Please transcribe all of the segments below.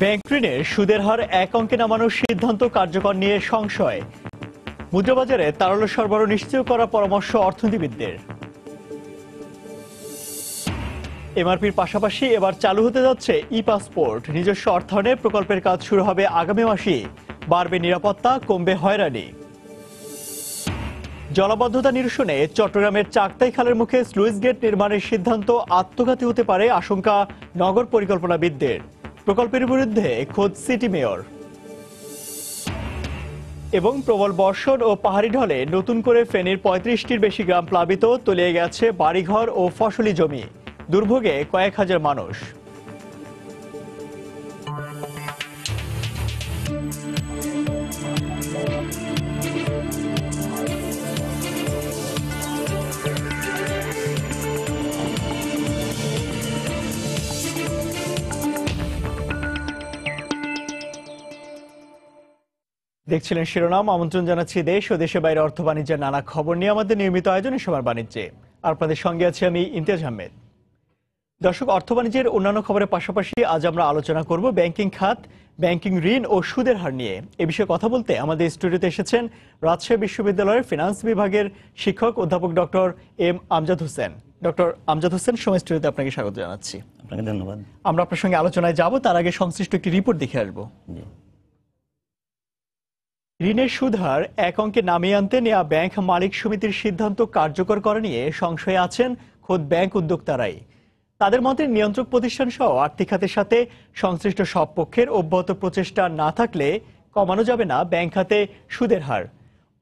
Bank ঋণের সুদের হার এক অঙ্কে নামানোর সিদ্ধান্ত কার্যকর নিয়ে সংশয়। মুদ্রাবাজারে তারল্য সরবরাহ নিশ্চিত করার পরামর্শ অর্থনীতিবিদদের। এমআরপির পাশাপাশি এবার চালু হতে যাচ্ছে ই পাসপোর্ট। নিজস্ব অর্থায়নে প্রকল্পের কাজ শুরু হবে আগামী মাসেই। বাড়বে নিরাপত্তা, কমবে হয়রানি। জলাবদ্ধতা নিরসনে চট্টগ্রামের চাকতাই খালের মুখে স্লুইস গেট নির্মাণের সিদ্ধান্ত আত্মঘাতী হতে পারে আশঙ্কা নগর পরিকল্পনাবিদদের। প্রকল্পের বিরুদ্ধে খোদ সিটি মেয়র। এবং প্রবল বর্ষণ ও পাহাড়ি ঢলে নতুন করে ফেনীর ৩৫টির বেশি গ্রাম প্লাবিত, তলিয়ে গেছে বাড়িঘর ও ফসলি জমি। দুর্ভোগে কয়েক হাজার মানুষ। দেখছিলেন শিরোনাম। আমন্ত্রণ জানাচ্ছি দেশ ও দেশের বাইরে অর্থ বাণিজ্যের নানা খবর নিয়ে আমাদের নিয়মিত আয়োজনে সবার বাণিজ্যে। আপনাদের সঙ্গে আছি আমি ইমতিয়াজ আহমেদ। দর্শক, অর্থ বাণিজ্যের অন্যান্য খবরের পাশাপাশি আজ আমরা আলোচনা করব ব্যাংকিং খাত, ব্যাংকিং ঋণ ও সুদের হার নিয়ে। এ বিষয়ে কথা বলতে আমাদের স্টুডিওতে এসেছেন রাজশাহী বিশ্ববিদ্যালয়ের ফিনান্স বিভাগের শিক্ষক অধ্যাপক doctor M Amjad Hossain. Doctor Amjad Hossain, সময় স্টুডিওতে আপনাকে স্বাগত জানাচ্ছি। আপনাকে ধন্যবাদ। আমরা আপনার সঙ্গে আলোচনায় যাব, তার আগে সংশ্লিষ্ট একটি রিপোর্ট দেখে আসবো। ঋণের সুদ হার এক অঙ্কে নামিয়ে আনতে নেওয়া ব্যাংক মালিক সমিতির সিদ্ধান্ত কার্যকর করা নিয়ে সংশয়ে আছেন খোদ ব্যাংক উদ্যোক্তারাই। তাদের মতে নিয়ন্ত্রক প্রতিষ্ঠান সহ আর্থিক খাতের সাথে সংশ্লিষ্ট সব পক্ষের অব্যাহত প্রচেষ্টা না থাকলে কমানো যাবে না ব্যাংক খাতে সুদের হার।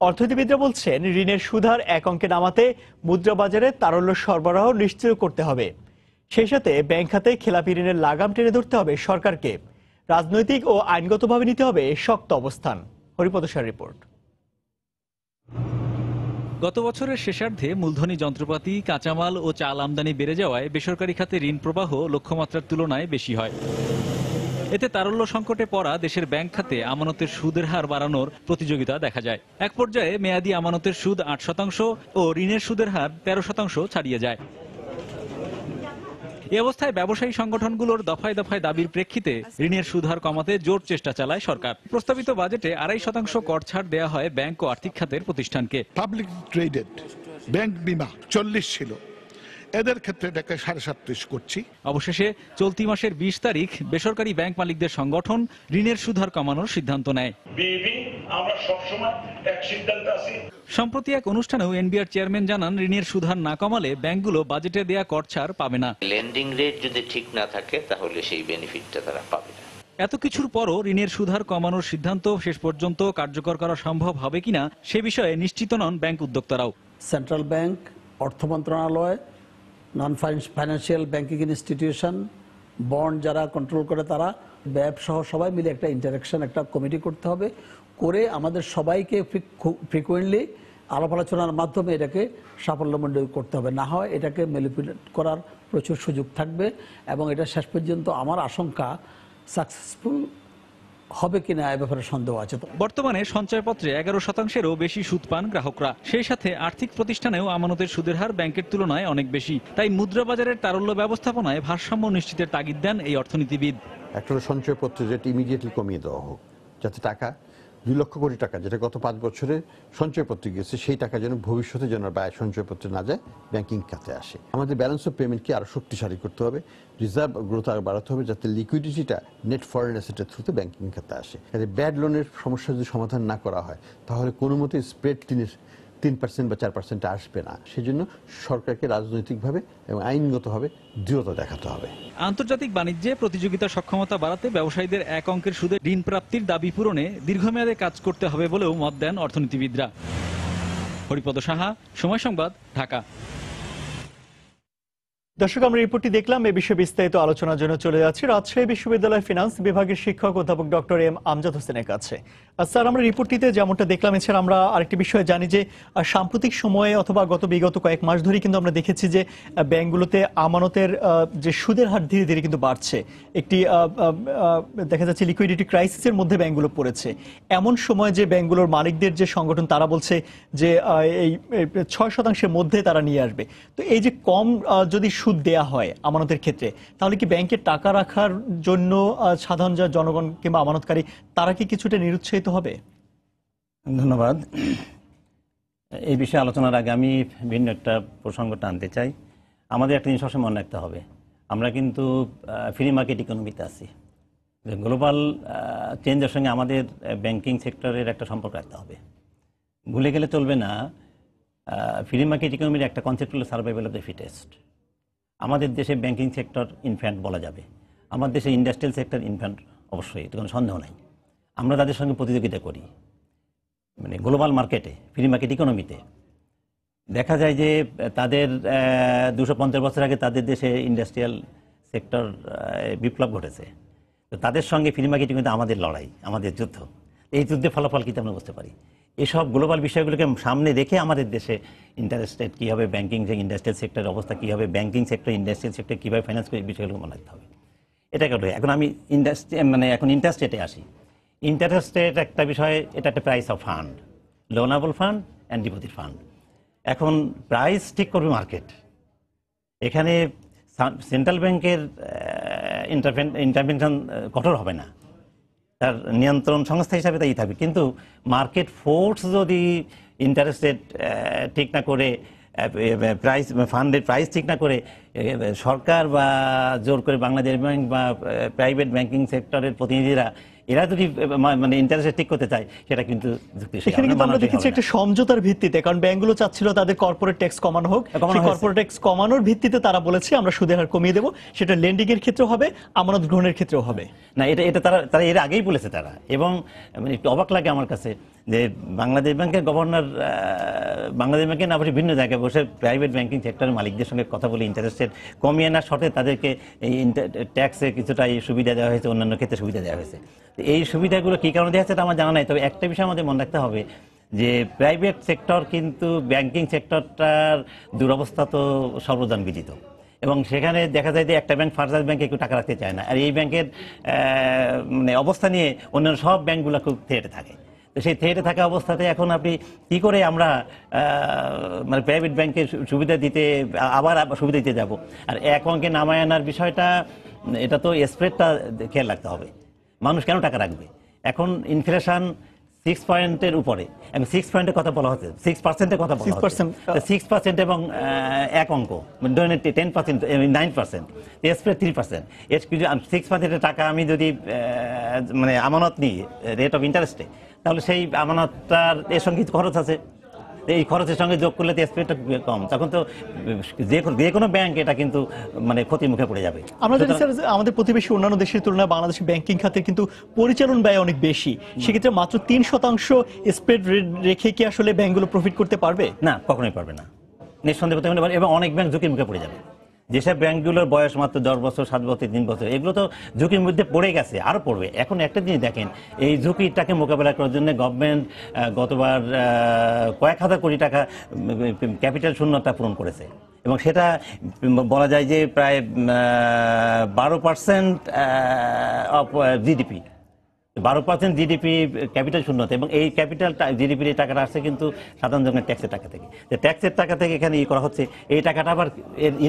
অর্থনীতিবিদরা বলছেন, ঋণের সুদ হার এক অঙ্কে নামাতে মুদ্রাবাজারে তারল্য সরবরাহ নিশ্চিত করতে হবে। সেই সাথে ব্যাংক খাতে খেলাপি ঋণের লাগাম টেনে ধরতে হবে সরকারকে। রাজনৈতিক ও আইনগতভাবে নিতে হবে শক্ত অবস্থান। হরিপদ সার রিপোর্ট। গত বছরের শেষার্ধে মূলধনী যন্ত্রপাতি, কাঁচামাল ও চাল আমদানি বেড়ে যাওয়ায় বেসরকারি খাতে ঋণ প্রবাহ লক্ষ্যমাত্রার তুলনায় বেশি হয়। এতে তারল্য সংকটে পড়া দেশের ব্যাংক খাতে আমানতের সুদের হার বাড়ানোর প্রতিযোগিতা দেখা যায়। এক পর্যায়ে মেয়াদি আমানতের সুদ ৮% ও ঋণের সুদের হার ১৩% ছাড়িয়ে যায়। এই অবস্থায় ব্যবসায়ী সংগঠনগুলোর দফায় দফায় দাবির প্রেক্ষিতে ঋণের সুদ হার কমাতে জোর চেষ্টা চালায় সরকার। প্রস্তাবিত বাজেটে ২.৫% কর ছাড় দেওয়া হয় ব্যাংক ও আর্থিক খাতের প্রতিষ্ঠানকে। পাবলিক ট্রেডেড ব্যাংক বিমা ৪০ ছিল, এদের ক্ষেত্রে এটাকে ৩৭.৫ করছি। অবশেষে চলতি মাসের ২০ তারিখ বেসরকারি ব্যাংক মালিকদের সংগঠন ঋণের সুদ হার কমানোর সিদ্ধান্ত নেয়। সম্প্রতি এক অনুষ্ঠানেও এনবিআর চেয়ারম্যান জানান, ঋণের সুদ হার না কমালে ব্যাংকগুলো বাজেটে দেয়া কর ছাড় পাবে না। লেন্ডিং রেট যদি ঠিক না থাকে তাহলে সেই বেনিফিটটা তারা পাবে না। এত কিছুর পরও ঋণের সুদ হার কমানোর সিদ্ধান্ত শেষ পর্যন্ত কার্যকর করা সম্ভব হবে কিনা সে বিষয়ে নিশ্চিত নন ব্যাংক উদ্যোক্তারাও। সেন্ট্রাল ব্যাংক, অর্থ মন্ত্রণালয়, নন ফাইন্যান্সিয়াল ব্যাংকিং ইনস্টিটিউশন, বন্ড যারা কন্ট্রোল করে তারা, ব্যাব সহ সবাই মিলে একটা ইন্টারাকশন, একটা কমিটি করতে হবে। করে আমাদের সবাইকে ফ্রিকুয়েন্টলি আলাপ আলোচনার মাধ্যমে এটাকে সাফল্যমণ্ডিত করতে হবে। না হয় এটাকে ম্যানিপুলেট করার প্রচুর সুযোগ থাকবে এবং এটা শেষ পর্যন্ত আমার আশঙ্কা সাকসেসফুল হবে কিনা এ ব্যাপারে সন্দেহ আছে। বর্তমানে সঞ্চয়পত্রে ১১%-এরও বেশি সুদ পান গ্রাহকরা। সেই সাথে আর্থিক প্রতিষ্ঠানেও আমানতের সুদের হার ব্যাংকের তুলনায় অনেক বেশি। তাই মুদ্রাবাজারের তারল্য ব্যবস্থাপনায় ভারসাম্য নিশ্চিতের তাগিদ দেন এই অর্থনীতিবিদ। একটা সঞ্চয়পত্র যেটা ইমিডিয়েটলি কমিয়ে দেওয়া হোক, যাতে টাকা ২ লক্ষ কোটি টাকা যেটা গত ৫ বছরে সঞ্চয়পত্রে গেছে, সেই টাকা যেন ভবিষ্যতে যেন ব্যয় সঞ্চয়পত্রে না যায়, ব্যাংকিং খাতে আসে। আমাদের ব্যালেন্স অফ পেমেন্টকে আরো শক্তিশালী করতে হবে, রিজার্ভ গ্রোথ আরো বাড়াতে হবে, যাতে লিকুইডিটিটা নেট ফরেন অ্যাসেটের থ্রুতে ব্যাংকিং খাতে আসে। ব্যাড লোনের সমস্যা যদি সমাধান না করা হয় তাহলে কোনো মতে স্প্রেড ৩% বা ৪% আসবে না। সেজন্য সরকারকে রাজনৈতিকভাবে এবং আইনগতভাবে দৃঢ়তা দেখাতে হবে। আন্তর্জাতিক বাণিজ্যে প্রতিযোগিতা সক্ষমতা বাড়াতে ব্যবসায়ীদের এক অঙ্কের সুদে ঋণ প্রাপ্তির দাবি পূরণে দীর্ঘমেয়াদে কাজ করতে হবে বলেও মত দেন অর্থনীতিবিদরা। হরিপদ সাহা, সময় সংবাদ, ঢাকা। দর্শক, আমরা রিপোর্টটি দেখলাম। এ বিষয়ে বিস্তারিত আলোচনার জন্য চলে যাচ্ছি রাজশাহী বিশ্ববিদ্যালয়ের ফিনান্স বিভাগের শিক্ষক অধ্যাপক ডক্টর এম আমজাদ হোসেনের কাছে। স্যার, আমরা রিপোর্টটিতে যেমনটা দেখলাম, এছাড়া আমরা আরেকটি বিষয় জানি যে সাম্প্রতিক সময়ে অথবা বিগত কয়েক মাস ধরেই কিন্তু আমরা দেখেছি যে ব্যাংকগুলোতে আমানতের যে সুদের হার ধীরে ধীরে কিন্তু বাড়ছে। একটি দেখা যাচ্ছে লিকুইডিটি ক্রাইসিসের মধ্যে ব্যাংকগুলো পড়েছে। এমন সময় যে ব্যাংকগুলোর মালিকদের যে সংগঠন তারা বলছে যে এই ৬% মধ্যে তারা নিয়ে আসবে। তো এই যে কম যদি সুদ দেয়া হয় আমানতের ক্ষেত্রে, তাহলে কি ব্যাংকে টাকা রাখার জন্য সাধারণ জনগণ কিংবা আমানতকারী তারা কি কিছুটা নিরুৎসাহিত হবে? ধন্যবাদ। এই বিষয়ে আলোচনার আগে আমি ভিন্ন একটা প্রসঙ্গ টানতে চাই। আমাদের একটা জিনিস সবসময় মনে রাখতে হবে, আমরা কিন্তু ফ্রি মার্কেট ইকোনমিতে আছি। গ্লোবাল চেঞ্জের সঙ্গে আমাদের ব্যাংকিং সেক্টরের একটা সম্পর্ক রাখতে হবে। ভুলে গেলে চলবে না, ফ্রি মার্কেট ইকোনমির একটা কনসেপ্ট হলো সার্ভাইভাল অফ দ্য ফিটেস্ট। আমাদের দেশে ব্যাংকিং সেক্টর ইনফ্যান্ট বলা যাবে, আমাদের দেশে ইন্ডাস্ট্রিয়াল সেক্টর ইনফ্যান্ট, অবশ্যই এতে কোনো সন্দেহ নাই। আমরা তাদের সঙ্গে প্রতিযোগিতা করি, মানে গ্লোবাল মার্কেটে, ফ্রি মার্কেট ইকোনমিতে দেখা যায় যে তাদের 250 বছর আগে তাদের দেশে ইন্ডাস্ট্রিয়াল সেক্টর বিপ্লব ঘটেছে। তো তাদের সঙ্গে ফ্রি মার্কেট ইকোনমিতে আমাদের লড়াই, আমাদের যুদ্ধ। এই যুদ্ধের ফলাফল কিন্তু আমরা বুঝতে পারি। এসব গ্লোবাল বিষয়গুলোকে সামনে রেখে আমাদের দেশে ইন্টারেস্টেড কী হবে, ব্যাংকিং যে ইন্ডাস্ট্রিয়াল সেক্টরের অবস্থা কী হবে, ব্যাংকিং সেক্টর ইন্ডাস্ট্রিয়াল সেক্টর কীভাবে ফাইন্যান্স করে, এই বিষয়গুলো মনে রাখতে হবে। এটা একটা। এখন আমি এখন ইন্টারেস্ট রেটে আসি। ইন্টারেস্ট রেট একটা বিষয়, এটা একটা price of fund, loanable fund and deposit fund. এখন প্রাইস ঠিক করবে মার্কেট। এখানে সেন্ট্রাল ব্যাংকের ইন্টারভেনশন কঠোর হবে না, তার নিয়ন্ত্রণ সংস্থা হিসাবে তাই থাকবে। কিন্তু মার্কেট ফোর্স যদি ইন্টারেস্ট রেট ঠিক না করে, প্রাইস ফান্ডের প্রাইস ঠিক না করে, সরকার বা জোর করে বাংলাদেশ ব্যাংক বা প্রাইভেট ব্যাংকিং সেক্টরের প্রতিনিধিরা এরা যদি মানে ইন্টারেস্ট ঠিক করতে চায়, সেটা কিন্তু এখানে কিন্তু আমরা দেখেছি একটা সমঝোতার ভিত্তিতে, কারণ ব্যাংকগুলো চাচ্ছিল তাদের কর্পোরেট ট্যাক্স কমানো হোক, সেই কর্পোরেট ট্যাক্স কমানোর ভিত্তিতে তারা বলেছে আমরা সুদের হার কমিয়ে দেব। সেটা লেন্ডিং এর ক্ষেত্রেও হবে, আমানত গ্রহণের ক্ষেত্রেও হবে। না, এটা তারা এর আগেই বলেছে তারা। এবং মানে একটু অবাক লাগে আমার কাছে যে বাংলাদেশ ব্যাংকের গভর্নর বাংলাদেশ ব্যাংকের না বসে ভিন্ন জায়গায় বসে প্রাইভেট ব্যাংকিং সেক্টরের মালিকদের সঙ্গে কথা বলে ইন্টারেস্ট রেট কমিয়ে না শর্তে তাদেরকে এই ট্যাক্সে কিছুটা সুবিধা দেওয়া হয়েছে, অন্যান্য ক্ষেত্রে সুবিধা দেওয়া হয়েছে। এই সুবিধাগুলো কী কারণে দেওয়া হচ্ছে আমার জানা নাই। তবে একটা বিষয় আমাদের মনে রাখতে হবে যে প্রাইভেট সেক্টর কিন্তু ব্যাংকিং সেক্টরটার দুরবস্থা তো সর্বজন বিদিত। এবং সেখানে দেখা যায় যে একটা ব্যাংক ফার্স্ট ব্যাংকে কেউ টাকা রাখতে চায় না, আর এই ব্যাংকের মানে অবস্থা নিয়ে অন্যান্য সব ব্যাংকগুলো খুব থ্রেটে থাকে। তো সেই থ্রেটে থাকা অবস্থাতে এখন আপনি কী করে আমরা মানে প্রাইভেট ব্যাংকে সুবিধা দিতে আবার সুবিধা দিতে যাব? আর এক অঙ্কে নামায় আনার বিষয়টা, এটা তো স্প্রেডটা খেয়াল রাখতে হবে। মানুষ কেন টাকা রাখবে? এখন ইনফ্লেশন 6% উপরে, এবং 6% কথা বলা হচ্ছে, 6% কথা বলা হচ্ছে। 6% এবং এক অঙ্ক 10%, 9%, স্প্রেড 3%। 6% টাকা আমি যদি মানে আমানত নিই রেট অফ ইন্টারেস্টে, তাহলে সেই আমানতটার এর সঙ্গে কিছু খরচ আছে, এই খরচের সঙ্গে যোগ করলে তো স্প্রেডটা কম, তখন তো যে কোনো ব্যাংক এটা কিন্তু মানে ক্ষতির মুখে পড়ে যাবে। আমরা জানি স্যার, আমাদের প্রতিবেশী অন্যান্য দেশের তুলনায় বাংলাদেশের ব্যাংকিং খাতের কিন্তু পরিচালন ব্যয় অনেক বেশি। সেক্ষেত্রে মাত্র 3% স্প্রেড রেখে কি আসলে ব্যাংকগুলো প্রফিট করতে পারবে? না, কখনোই পারবে না, নিঃসন্দেহে করতে পারবে। এবং অনেক ব্যাংক ঝুঁকির মুখে পড়ে যাবে। যেসব ব্যাংকগুলোর বয়স মাত্র 10 বছর, 7 বছর, 3 বছর, এগুলো তো ঝুঁকির মধ্যে পড়ে গেছে, আরও পড়বে। এখন একটা জিনিস দেখেন, এই ঝুঁকিটাকে মোকাবেলা করার জন্য গভর্নমেন্ট গতবার কয়েক হাজার কোটি টাকা ক্যাপিটাল শূন্যতা পূরণ করেছে, এবং সেটা বলা যায় যে প্রায় 12% অফ জিডিপি, 12% জিডিপি ক্যাপিটাল শূন্যতা। এবং এই ক্যাপিটাল জিডিপির এই টাকাটা আসছে কিন্তু সাধারণ জনের ট্যাক্সের টাকা থেকে। ট্যাক্সের টাকা থেকে এখানে করা হচ্ছে, এই টাকাটা আবার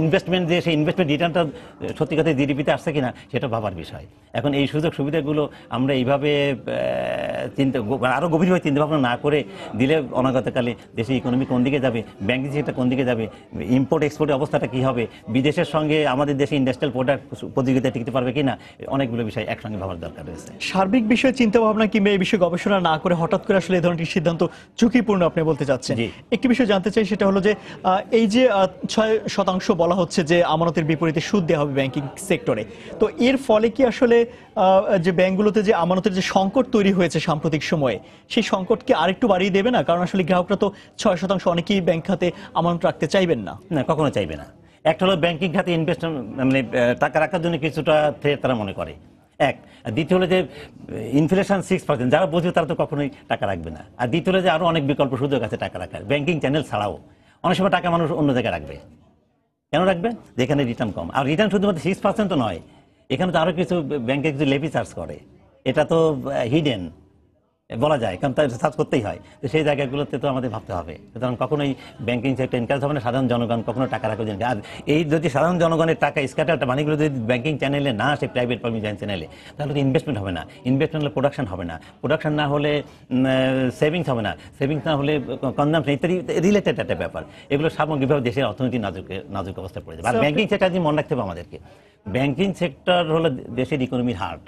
ইনভেস্টমেন্ট দিয়ে সেই ইনভেস্টমেন্ট রিটার্নটা সত্যি কথা জিডিপিতে আসছে কিনা সেটা ভাবার বিষয়। এখন এই সুযোগ সুবিধাগুলো আমরা এইভাবে আরও গভীরভাবে চিন্তা ভাবনা না করে দিলে অনাগতকালে দেশের ইকোনমি কোন দিকে যাবে, ব্যাংকিং সেক্টর কোন দিকে যাবে, ইম্পোর্ট এক্সপোর্টের অবস্থাটা কী হবে, বিদেশের সঙ্গে আমাদের দেশে ইন্ডাস্ট্রিয়াল প্রোডাক্ট প্রতিযোগিতা টিকতে পারবে কিনা, অনেকগুলো বিষয় একসঙ্গে ভাবার দরকার রয়েছে। সার্বিক বিষয়ে চিন্তা ভাবনা কিংবা এই বিষয়ে গবেষণা না করে হঠাৎ করে আসলে এই ধরনের সিদ্ধান্ত ঝুঁকিপূর্ণ আপনি বলতে চাচ্ছেন। একটি বিষয় জানতে চাই, সেটা হলো যে এই যে 6% বলা হচ্ছে যে আমানতের বিপরীতে সুদ দেওয়া হবে ব্যাংকিং সেক্টরে, তো এর ফলে কি আসলে যে ব্যাংকগুলোতে যে আমানতের যে সংকট তৈরি হয়েছে সাম্প্রতিক সময়ে, সেই সংকটকে আরেকটু বাড়িয়ে দেবে না? কারণ আসলে গ্রাহকরা তো 6% অনেকেই ব্যাংক খাতে আমানত রাখতে চাইবেন না। না, কখনো চাইবে না। একটা হলো ব্যাংকিং খাতে ইনভেস্ট মানে টাকা রাখার জন্য কিছুটা থ্রেট তারা মনে করে, এক। আর দ্বিতীয় হলো যে ইনফ্লেশন 6%, যারা বুঝবে তারা তো কখনোই টাকা রাখবে না। আর দ্বিতীয় হলো যে আরও অনেক বিকল্প সুযোগ আছে টাকা রাখার, ব্যাংকিং চ্যানেল ছাড়াও। অনেক সময় টাকা মানুষ অন্য জায়গায় রাখবে, কেন রাখবে? যেখানে রিটার্ন কম। আর রিটার্ন শুধুমাত্র 6% নয়, এখানে তো আরও কিছু ব্যাংকে কিছু লেভি চার্জ করে, এটা তো হিডেন। বলা যায়, কারণ তার রিসার্চ করতেই হয়। তো সেই জায়গাগুলোতে তো আমাদের ভাবতে হবে। সুতরাং কখনোই ব্যাংকিং সেক্টর এনকারেজ হবে না, সাধারণ জনগণ কখনো টাকা রাখবে না। আর এই যদি সাধারণ জনগণের টাকা স্ক্যাটারটা মানিগুলো যদি ব্যাংকিং চ্যানেলে না আসে, প্রাইভেট পাবলিক চ্যানেলে, তাহলে তো ইনভেস্টমেন্ট হবে না, ইনভেস্টমেন্ট হলে প্রোডাকশন হবে না, প্রোডাকশন না হলে সেভিংস হবে না, সেভিংস না হলে কনজাম্পশন ইত্যাদি রিলেটেড একটা ব্যাপার। এগুলো সামগ্রিকভাবে দেশের অর্থনীতি নাজুক অবস্থায় পড়ে যাবে। আর ব্যাংকিং সেক্টর যদি মনে রাখতে হবে আমাদেরকে, ব্যাংকিং সেক্টর হলো দেশের ইকোনমির হার্ট।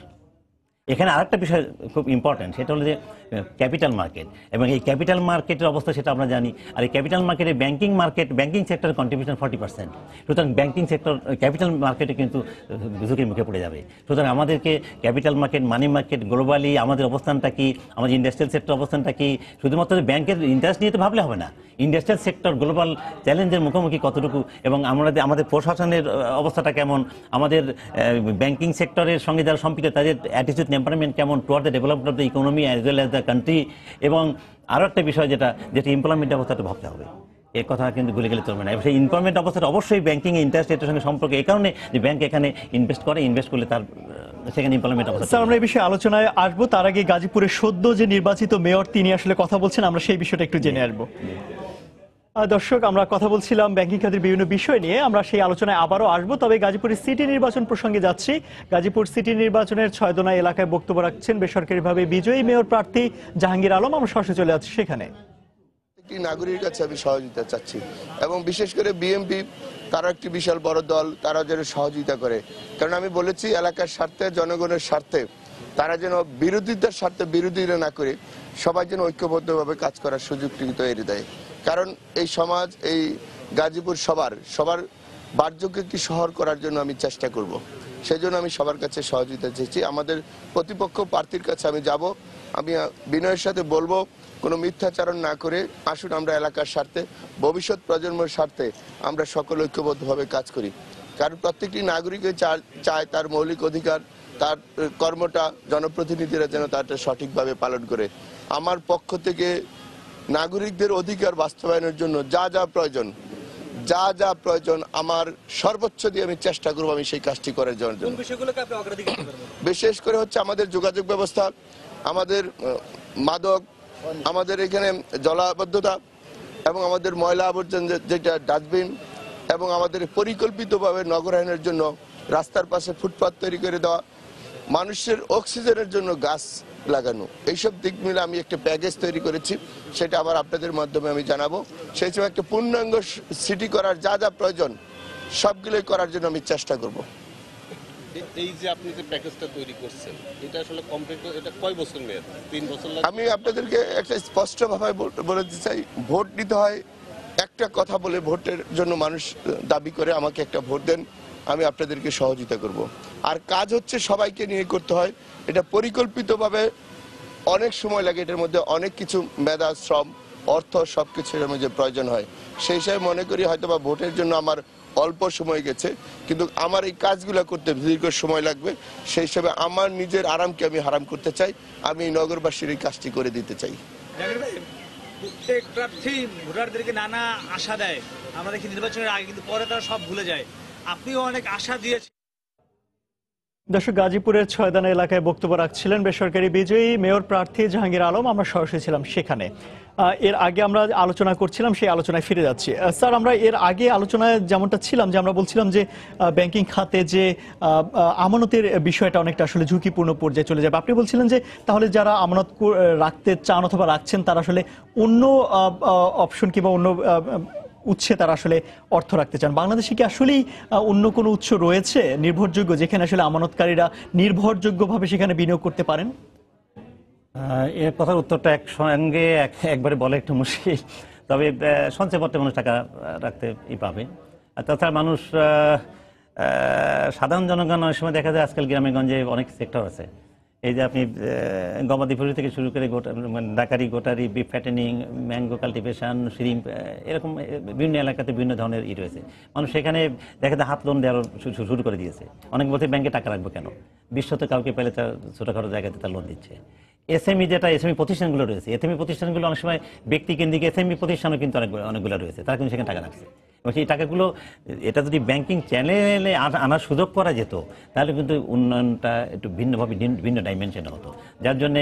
এখানে আরেকটা বিষয় খুব ইম্পর্টেন্ট, সেটা হলো যে ক্যাপিটাল মার্কেট, এবং এই ক্যাপিটাল মার্কেটের অবস্থা সেটা আমরা জানি। আর এই ক্যাপিটাল মার্কেটে ব্যাংকিং সেক্টরের কন্ট্রিবিউশন 40%। সুতরাং ব্যাংকিং সেক্টর ক্যাপিটাল মার্কেটে কিন্তু ঝুঁকির মুখে পড়ে যাবে। সুতরাং আমাদেরকে capital market, money market, globally আমাদের অবস্থানটা কি, আমাদের ইন্ডাস্ট্রিয়াল সেক্টর অবস্থানটা কি, শুধুমাত্র ব্যাংকের ইন্টারেস্ট নিয়ে তো ভাবলে হবে না। ইন্ডাস্ট্রিয়াল সেক্টর গ্লোবাল চ্যালেঞ্জের মুখোমুখি কতটুকু, এবং আমাদের প্রশাসনের অবস্থাটা কেমন, আমাদের ব্যাংকিং সেক্টরের সঙ্গে যারা সম্পৃক্ত তাদের অ্যাটিটিউড টেম্পারমেন্ট কেমন toward the development of the economy as well as the country. এবং আরও একটা বিষয় যেটা এমপ্লয়মেন্ট অবস্থাটা ভাবতে হবে, এই কথা কিন্তু ভুলে গেলে চলবে না। সেই এমপ্লয়মেন্ট অবস্থাটা অবশ্যই ব্যাংকিং ইন্টারেস্ট রেটের সঙ্গে সম্পর্ক, এই কারণে যে ব্যাংক এখানে ইনভেস্ট করলে তার সেখানে এমপ্লয়মেন্ট অবস্থা। স্যার, আমরা এই বিষয়ে আলোচনায় আসবো, তার আগে গাজীপুরের সদ্য যে নির্বাচিত মেয়র তিনি আসলে কথা বলছেন, আমরা সেই বিষয়টা একটু জেনে আসবো। দর্শক, আমরা কথা বলছিলাম ব্যাংকিং খাতের বিভিন্ন বিষয় নিয়ে, আমরা সেই আলোচনায় আবারও আসবো। তবে গাজীপুরের সিটি নির্বাচন প্রসঙ্গে যাচ্ছি। গাজীপুর সিটি নির্বাচনের 6 দোনা এলাকায় বক্তব্য রাখছেন বেসরকারিভাবে বিজয়ী মেয়র প্রার্থী জাহাঙ্গীর আলম। আমরা সরাসরি চলে যাচ্ছি সেখানে। একটি নাগরিকের কাছে আমি সহযোগিতা চাচ্ছি, এবং বিশেষ করে বিএনপি, তারা একটি বিশাল বড় দল, তারা যেন সহযোগিতা করে। কারণ আমি বলেছি এলাকার স্বার্থে, জনগণের স্বার্থে, তারা যেন বিরোধিতার স্বার্থে বিরোধিতা না করে সবাই যেন ঐক্যবদ্ধভাবে কাজ করার সুযোগটি তৈরি দেয়। কারণ এই সমাজ, এই গাজীপুর সবার বাসযোগ্য একটি শহর করার জন্য আমি চেষ্টা করব। সেই জন্য আমি সবার কাছে সহযোগিতা চেয়েছি। আমাদের প্রতিপক্ষ প্রার্থীর কাছে আমি যাব, আমি বিনয়ের সাথে বলবো কোনো মিথ্যাচারণ না করে আসুন আমরা এলাকার স্বার্থে, ভবিষ্যৎ প্রজন্মের স্বার্থে আমরা সকল ঐক্যবদ্ধভাবে কাজ করি। কারণ প্রত্যেকটি নাগরিকের চায় তার মৌলিক অধিকার, তার কর্মটা জনপ্রতিনিধিরা যেন তারটা সঠিকভাবে পালন করে। আমার পক্ষ থেকে নাগরিকদের অধিকার বাস্তবায়নের জন্য যা যা প্রয়োজন আমার সর্বোচ্চ দিয়ে আমি চেষ্টা করবো আমি সেই কাজটি করার জন্য। বিশেষ করে হচ্ছে আমাদের যোগাযোগ ব্যবস্থা, আমাদের মাদক, আমাদের এখানে জলাবদ্ধতা, এবং আমাদের ময়লা আবর্জনা যেটা ডাস্টবিন, এবং আমাদের পরিকল্পিতভাবে নগরায়নের জন্য রাস্তার পাশে ফুটপাত তৈরি করে দেওয়া, মানুষের অক্সিজেনের জন্য গাছ লাগানো, এইসব দিক মিলে আমি একটা প্যাকেজ তৈরি করেছি, সেটা আবার আপনাদের মাধ্যমে আমি জানাবো। সেই সময় একটা পূর্ণাঙ্গ সিটি করার যা প্রয়োজন সবগুলোই করার জন্য আমি চেষ্টা করব। এই যে আপনি যে প্যাকেজটা তৈরি করছেন, এটা আসলে কমপ্লিট, এটা কয় বছর মেয়াদ? 3 বছর লাগে? আমি আপনাদেরকে একটা স্পষ্ট ভাবে বলে দিতে চাই, ভোট দিতে হয় একটা কথা বলে, ভোটের জন্য মানুষ দাবি করে আমাকে একটা ভোট দেন, আমি আপনাদেরকে সহযোগিতা করব। আর কাজ হচ্ছে সবাইকে নিয়ে করতে হয়, এটা পরিকল্পিতভাবে অনেক সময় লাগে, এটার মধ্যে অনেক কিছু মেধা, শ্রম, অর্থ সবকিছুর মধ্যে প্রয়োজন হয়। সেই হিসাবে মনে করি হয়তোবা ভোটের জন্য আমার অল্প সময় গেছে, কিন্তু আমার এই কাজগুলো করতে দীর্ঘ সময় লাগবে। সেই হিসাবে আমার নিজের আরামকে আমি হারাম করতে চাই, আমি নগরবাসীর এই কাজটি করে দিতে চাই। প্রত্যেক প্রার্থী ভোটারদেরকে নানা আশা দেয়, আমরা দেখি নির্বাচনের আগে, কিন্তু পরে তারা সব ভুলে যায়। আপনিও অনেক আশা দিয়েছেন। দর্শক, গাজীপুরের 6 দানা এলাকায় বক্তব্য রাখছিলেন বেসরকারি বিজয়ী মেয়র প্রার্থী জাহাঙ্গীর আলম। আমরা সরাসরি ছিলাম সেখানে। এর আগে আমরা আলোচনা করছিলাম, সেই আলোচনায় ফিরে যাচ্ছি। স্যার, আমরা এর আগে আলোচনায় যেমনটা ছিলাম, যে আমরা বলছিলাম যে ব্যাংকিং খাতে যে আমানতের বিষয়টা অনেকটা আসলে ঝুঁকিপূর্ণ পর্যায়ে চলে যাবে। আপনি বলছিলেন যে তাহলে যারা আমানত রাখতে চান অথবা রাখছেন, তারা আসলে অন্য অপশন কিংবা অন্য উৎসে তারা আসলে অর্থ রাখতে চান। বাংলাদেশে কি আসলেই অন্য কোনো উৎস রয়েছে নির্ভরযোগ্য, যেখানে আসলে আমানতকারীরা নির্ভরযোগ্যভাবে সেখানে বিনিয়োগ করতে পারেন? এর কথার উত্তরটা একবারে বলে একটু মুশকিল। তবে সঞ্চয়পত্রে মানুষ টাকা রাখতে পাবে। তাছাড়া মানুষ, সাধারণ জনগণ অনেক সময় দেখা যায় আজকাল গ্রামে গঞ্জে অনেক সেক্টর আছে। এই যে আপনি গবাদি পশু থেকে শুরু করে ডাকারি, গোটারি, beef fattening, mango cultivation, shrimp, এরকম বিভিন্ন এলাকাতে বিভিন্ন ধরনের রয়েছে। মানুষ সেখানে দেখা যায় হাত লোন দেওয়ার শুরু করে দিয়েছে। অনেক বলতে ব্যাংকে টাকা রাখবো কেন, বিশ্বতে কাউকে পেলে তার ছোটোখাটো জায়গাতে তার লোন দিচ্ছে। এসএমই প্রতিষ্ঠানগুলো রয়েছে, এসএমই প্রতিষ্ঠানগুলো অনেক সময় ব্যক্তি কেন্দ্রিক এসএমই প্রতিষ্ঠানও কিন্তু অনেকগুলো রয়েছে, তারা কিন্তু সেখানে টাকা রাখছে। এবং সেই টাকাগুলো এটা যদি ব্যাংকিং চ্যানেলে আনার সুযোগ করা যেত তাহলে কিন্তু উন্নয়নটা একটু ভিন্নভাবে ভিন্ন ডাইমেনশনে হতো, যার জন্য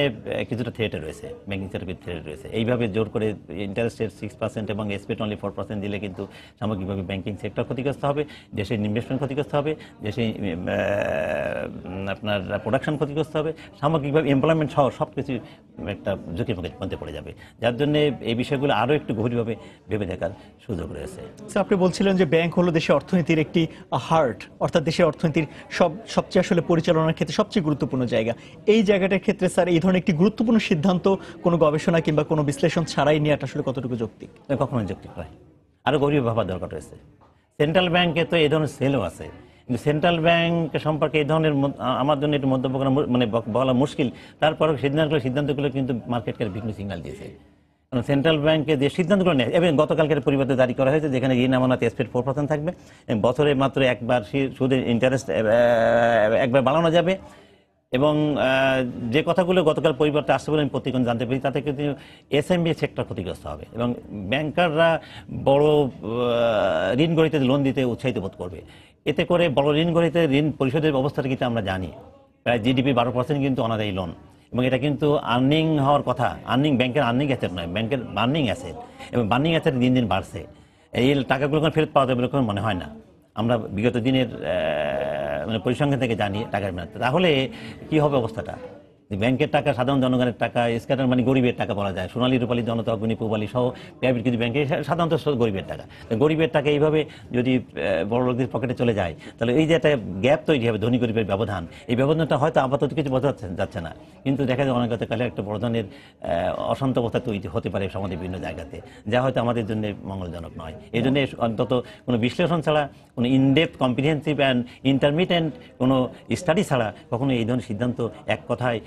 কিছুটা থ্রেটে রয়েছে, ব্যাংকিং সেক্টর থ্রেটে রয়েছে। এইভাবে জোর করে ইন্টারেস্ট রেট 6% এবং এক্সপেক্ট অনলি 4% দিলে কিন্তু সামগ্রিকভাবে ব্যাংকিং সেক্টর ক্ষতিগ্রস্ত হবে, দেশের ইনভেস্টমেন্ট ক্ষতিগ্রস্ত হবে, দেশে আপনার প্রোডাকশন ক্ষতিগ্রস্ত হবে, সামগ্রিকভাবে এমপ্লয়মেন্ট সহ সব কিছু একটা ঝুঁকির মধ্যে পড়ে যাবে, যার জন্য এই বিষয়গুলো আরও একটু গভীরভাবে ভেবে দেখার সুযোগ রয়েছে। আপনি বলছিলেন যে ব্যাংক হলো দেশের অর্থনীতির একটি হার্ট, অর্থাৎ দেশের অর্থনীতির সবচেয়ে আসলে পরিচালনার ক্ষেত্রে সবচেয়ে গুরুত্বপূর্ণ জায়গা। এই জায়গাটার ক্ষেত্রে স্যার এই ধরনের একটি গুরুত্বপূর্ণ সিদ্ধান্ত কোনো গবেষণা কিংবা কোনো বিশ্লেষণ ছাড়াই নেওয়াটা আসলে কতটুকু যৌক্তিক? কখনোই যৌক্তিক নয়, আরও গভীর ভাবার দরকার রয়েছে। সেন্ট্রাল ব্যাংকে তো এই ধরনের সেলও আছে, কিন্তু সেন্ট্রাল ব্যাংক সম্পর্কে এই ধরনের আমার জন্য একটু মন্তব্য করা মানে বলা মুশকিল। তারপরও সিদ্ধান্তগুলো কিন্তু মার্কেটকে ভিন্ন সিগন্যাল দিয়েছে। কারণ সেন্ট্রাল ব্যাংকে যে সিদ্ধান্তগুলো নেয়, এবং গতকালকের পরিবর্তে জারি করা হয়েছে যেখানে ঋণ আমানত এক্সপেক্ট 4% থাকবে, বছরে মাত্র একবার সুদের ইন্টারেস্ট একবার বাড়ানো যাবে, এবং যে কথাগুলো গতকাল পরিবর্তে আসছে বলে আমি প্রতিক্ষণ জানতে পারি তাতে কিন্তু এসএমই সেক্টর ক্ষতিগ্রস্ত হবে এবং ব্যাংকাররা বড় ঋণ গ্রহীতাদের লোন দিতে উৎসাহিত বোধ করবে। এতে করে বড় ঋণ গ্রহীতাদের ঋণ পরিশোধের অবস্থাটা কিন্তু আমরা জানি, প্রায় জিডিপি 12% কিন্তু অনাদায়ী লোন, এবং এটা কিন্তু আর্নিং হওয়ার কথা, ব্যাংকের আর্নিং অ্যাসেট নয়, ব্যাংকের বার্নিং অ্যাসেট, এবং বার্নিং অ্যাসেট দিন দিন বাড়ছে। এই টাকাগুলো ফেরত পাওয়া যাবে বলে মনে হয় না, আমরা বিগত দিনের মানে পরিসংখ্যান থেকে জানি টাকার মেয়াদ। তাহলে কি হবে অবস্থাটা? ব্যাংকের টাকা সাধারণ জনগণের টাকা, স্ক্যাটার মানে গরিবের টাকা বলা যায়, সোনালী রূপালী জনতা অগ্নি পূবালী সহ প্রাইভেট কিছু ব্যাংকে সাধারণত গরিবের টাকা। গরিবের টাকা এইভাবে যদি বড় লোকদের পকেটে চলে যায় তাহলে এই যে একটা গ্যাপ তৈরি হবে, ধনী গরিবের ব্যবধান, এই ব্যবধানটা হয়তো আপাতত কিছু বোঝা যাচ্ছে না, কিন্তু দেখা যায় অনাগতকালে একটা বড় ধরনের অশান্ত অবস্থা তৈরি হতে পারে সমাজের বিভিন্ন জায়গাতে, যা হয়তো আমাদের জন্য মঙ্গলজনক নয়। এই জন্য অন্তত কোনো বিশ্লেষণ ছাড়া, কোনো ইনডেপথ কম্প্রিহেন্সিভ অ্যান্ড ইন্টারমিডিয়েন্ট কোনো স্টাডি ছাড়া কখনো এই ধরনের সিদ্ধান্ত এক কথায়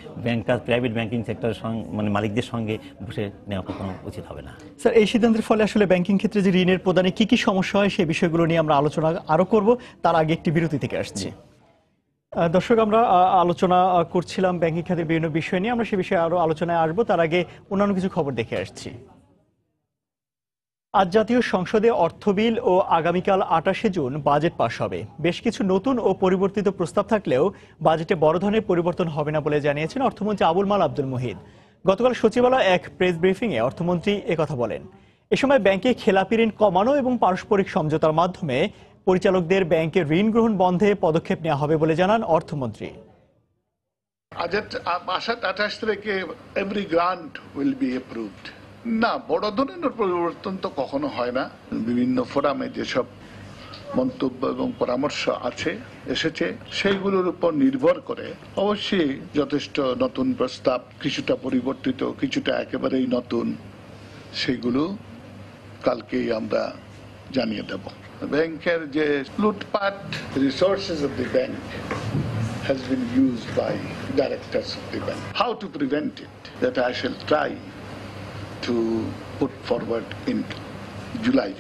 প্রাইভেট ব্যাংকিং সেক্টরের মানে মালিকদের সঙ্গে বসে নেওয়া কখনো উচিত হবে না। স্যার, এই সিদ্ধান্তের ফলে আসলে ব্যাংকিং ক্ষেত্রে যে ঋণের প্রদানে কি কি সমস্যা হয় সেই বিষয়গুলো নিয়ে আমরা আলোচনা আরো করব, তার আগে একটি বিরতি থেকে আসছি। দর্শক, আমরা আলোচনা করছিলাম ব্যাংকিং খাতের বিভিন্ন বিষয় নিয়ে, আমরা সে বিষয়ে আরো আলোচনায় আসবো, তার আগে অন্যান্য কিছু খবর দেখে আসছি। আজ জাতীয় সংসদে অর্থ বিল ও আগামীকাল 28শে জুন বাজেট পাশ হবে। বেশ কিছু নতুন ও পরিবর্তিত প্রস্তাব থাকলেও বাজেটে বড় ধরনের পরিবর্তন হবে না বলে জানিয়েছেন অর্থমন্ত্রী আবুল মাল আব্দুল মুহিত। গতকাল সচিবালয়ে এক প্রেস ব্রিফিংয়ে অর্থমন্ত্রী একথা বলেন। এ সময় ব্যাংকে খেলাপি ঋণ কমানো এবং পারস্পরিক সমঝোতার মাধ্যমে পরিচালকদের ব্যাংকে ঋণ গ্রহণ বন্ধে পদক্ষেপ নেওয়া হবে বলে জানান অর্থমন্ত্রী। বাজেট 28 তারিখে every grant will be approved. না, বড় ধরনের পরিবর্তন তো কখনো হয় না। বিভিন্ন ফোরামে যেসব মন্তব্য এবং পরামর্শ এসেছে সেইগুলোর উপর নির্ভর করে অবশ্যই যথেষ্ট নতুন প্রস্তাব, কিছুটা পরিবর্তিত, কিছুটা একেবারেই নতুন, সেগুলো কালকেই আমরা জানিয়ে দেব। ব্যাংকের যে লুটপাট, resources of the bank has been used by directors of the bank. How to prevent it? That I shall try to put forward in July.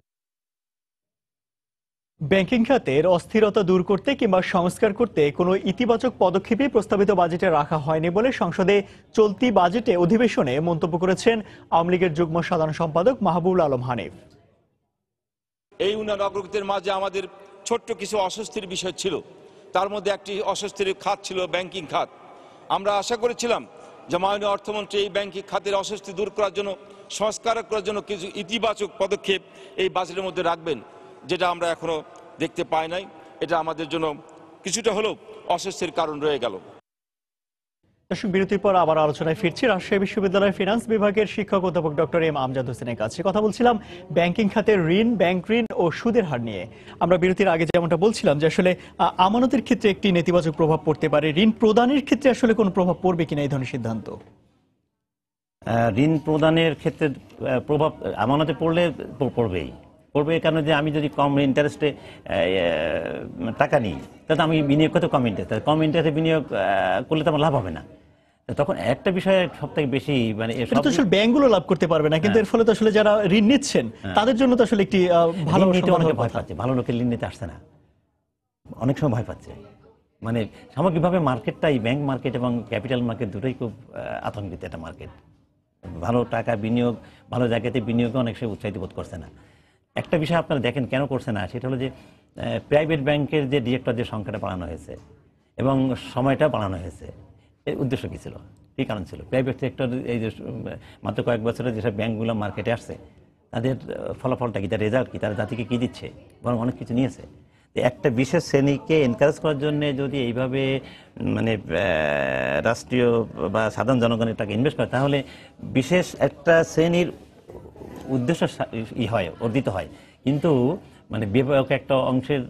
Banking খাতের অস্থিরতা দূর করতে কিংবা সংস্কার করতে কোনো ইতিবাচক পদক্ষেপই প্রস্তাবিত বাজেটে রাখা হয়নি বলে সংসদে চলতি বাজেটে অধিবেশনে মন্তব্য করেছেন আওয়ামী লীগের যুগ্ম সাধারণ সম্পাদক মাহবুবুল আলম হানিফ। এই উন্নয়ন অগ্রগতির মাঝে আমাদের ছোট্ট কিছু অস্বস্তির বিষয় ছিল, তার মধ্যে একটি অস্বস্তির খাত ছিল ব্যাংকিং খাত। আমরা আশা করেছিলাম যে মাননীয় অর্থমন্ত্রী এই ব্যাংকিং খাতের অস্বস্তি দূর করার জন্য, সংস্কার করার জন্য কিছু ইতিবাচক পদক্ষেপ এই বাজেটের মধ্যে রাখবেন, যেটা আমরা এখনো দেখতে পাই নাই। এটা আমাদের জন্য কিছুটা হলেও অস্বস্তির কারণ রয়ে গেল। দর্শক, বিরতির পর আবার আলোচনায় ফিরছি। রাজশাহী বিশ্ববিদ্যালয়ের ফিনান্স বিভাগের শিক্ষক অধ্যাপক ডক্টর এম আমজাদ হোসেনের কাছে কথা বলছিলাম ব্যাংকিং খাতের ঋণ, ব্যাংক ঋণ ও সুদের হার নিয়ে। আমরা বিরতির আগে যেমনটা বলছিলাম যে আসলে আমানতের ক্ষেত্রে একটি নেতিবাচক প্রভাব পড়তে পারে, ঋণ প্রদানের ক্ষেত্রে আসলে কোনো প্রভাব পড়বে কিনা এই ধরনের সিদ্ধান্ত? ঋণ প্রদানের ক্ষেত্রে প্রভাব আমানতে পড়বেই। কারণ যে আমি যদি কম ইন্টারেস্টে টাকা নিই তাহলে আমি বিনিয়োগ করতে কম ইন্টারেস্টে বিনিয়োগ করলে তো আমার লাভ হবে না। তখন একটা বিষয়ে সব থেকে বেশি মানে ব্যাংকগুলো লাভ করতে পারবে না, কিন্তু এর ফলে তো আসলে যারা ঋণ নিচ্ছেন তাদের জন্য তো আসলে একটি ভালো অনেকে ভয় পাচ্ছে, ভালো লোকের ঋণ নিতে আসছে না, অনেক সময় ভয় পাচ্ছে। মানে সামগ্রিকভাবে মার্কেটটাই, ব্যাংক মার্কেট এবং ক্যাপিটাল মার্কেট দুটোই খুব আতঙ্কিত একটা মার্কেট। ভালো টাকা বিনিয়োগ, ভালো জায়গাতে বিনিয়োগে অনেক সময় উৎসাহিত বোধ করছে না। একটা বিষয় আপনারা দেখেন কেন করছে না, সেটা হলো যে প্রাইভেট ব্যাংকের যে ডিরেক্টরদের সংখ্যাটা বাড়ানো হয়েছে এবং সময়টা বাড়ানো হয়েছে, এর উদ্দেশ্য কী ছিল, কী কারণ ছিল? প্রাইভেট সেক্টর এই যে মাত্র কয়েক বছরে যেসব ব্যাংকগুলো মার্কেটে আসছে তাদের ফলাফলটা কি, তার রেজাল্ট কি, তারা জাতিকে কী দিচ্ছে, বরং অনেক কিছু নিয়েছে। একটা বিশেষ শ্রেণীকে এনকারেজ করার জন্য যদি এইভাবে মানে রাষ্ট্রীয় বা সাধারণ জনগণের টাকা ইনভেস্ট করে, তাহলে বিশেষ একটা শ্রেণীর উদ্দেশ্য অর্জিত হয়, কিন্তু মানে ব্যাপক একটা অংশের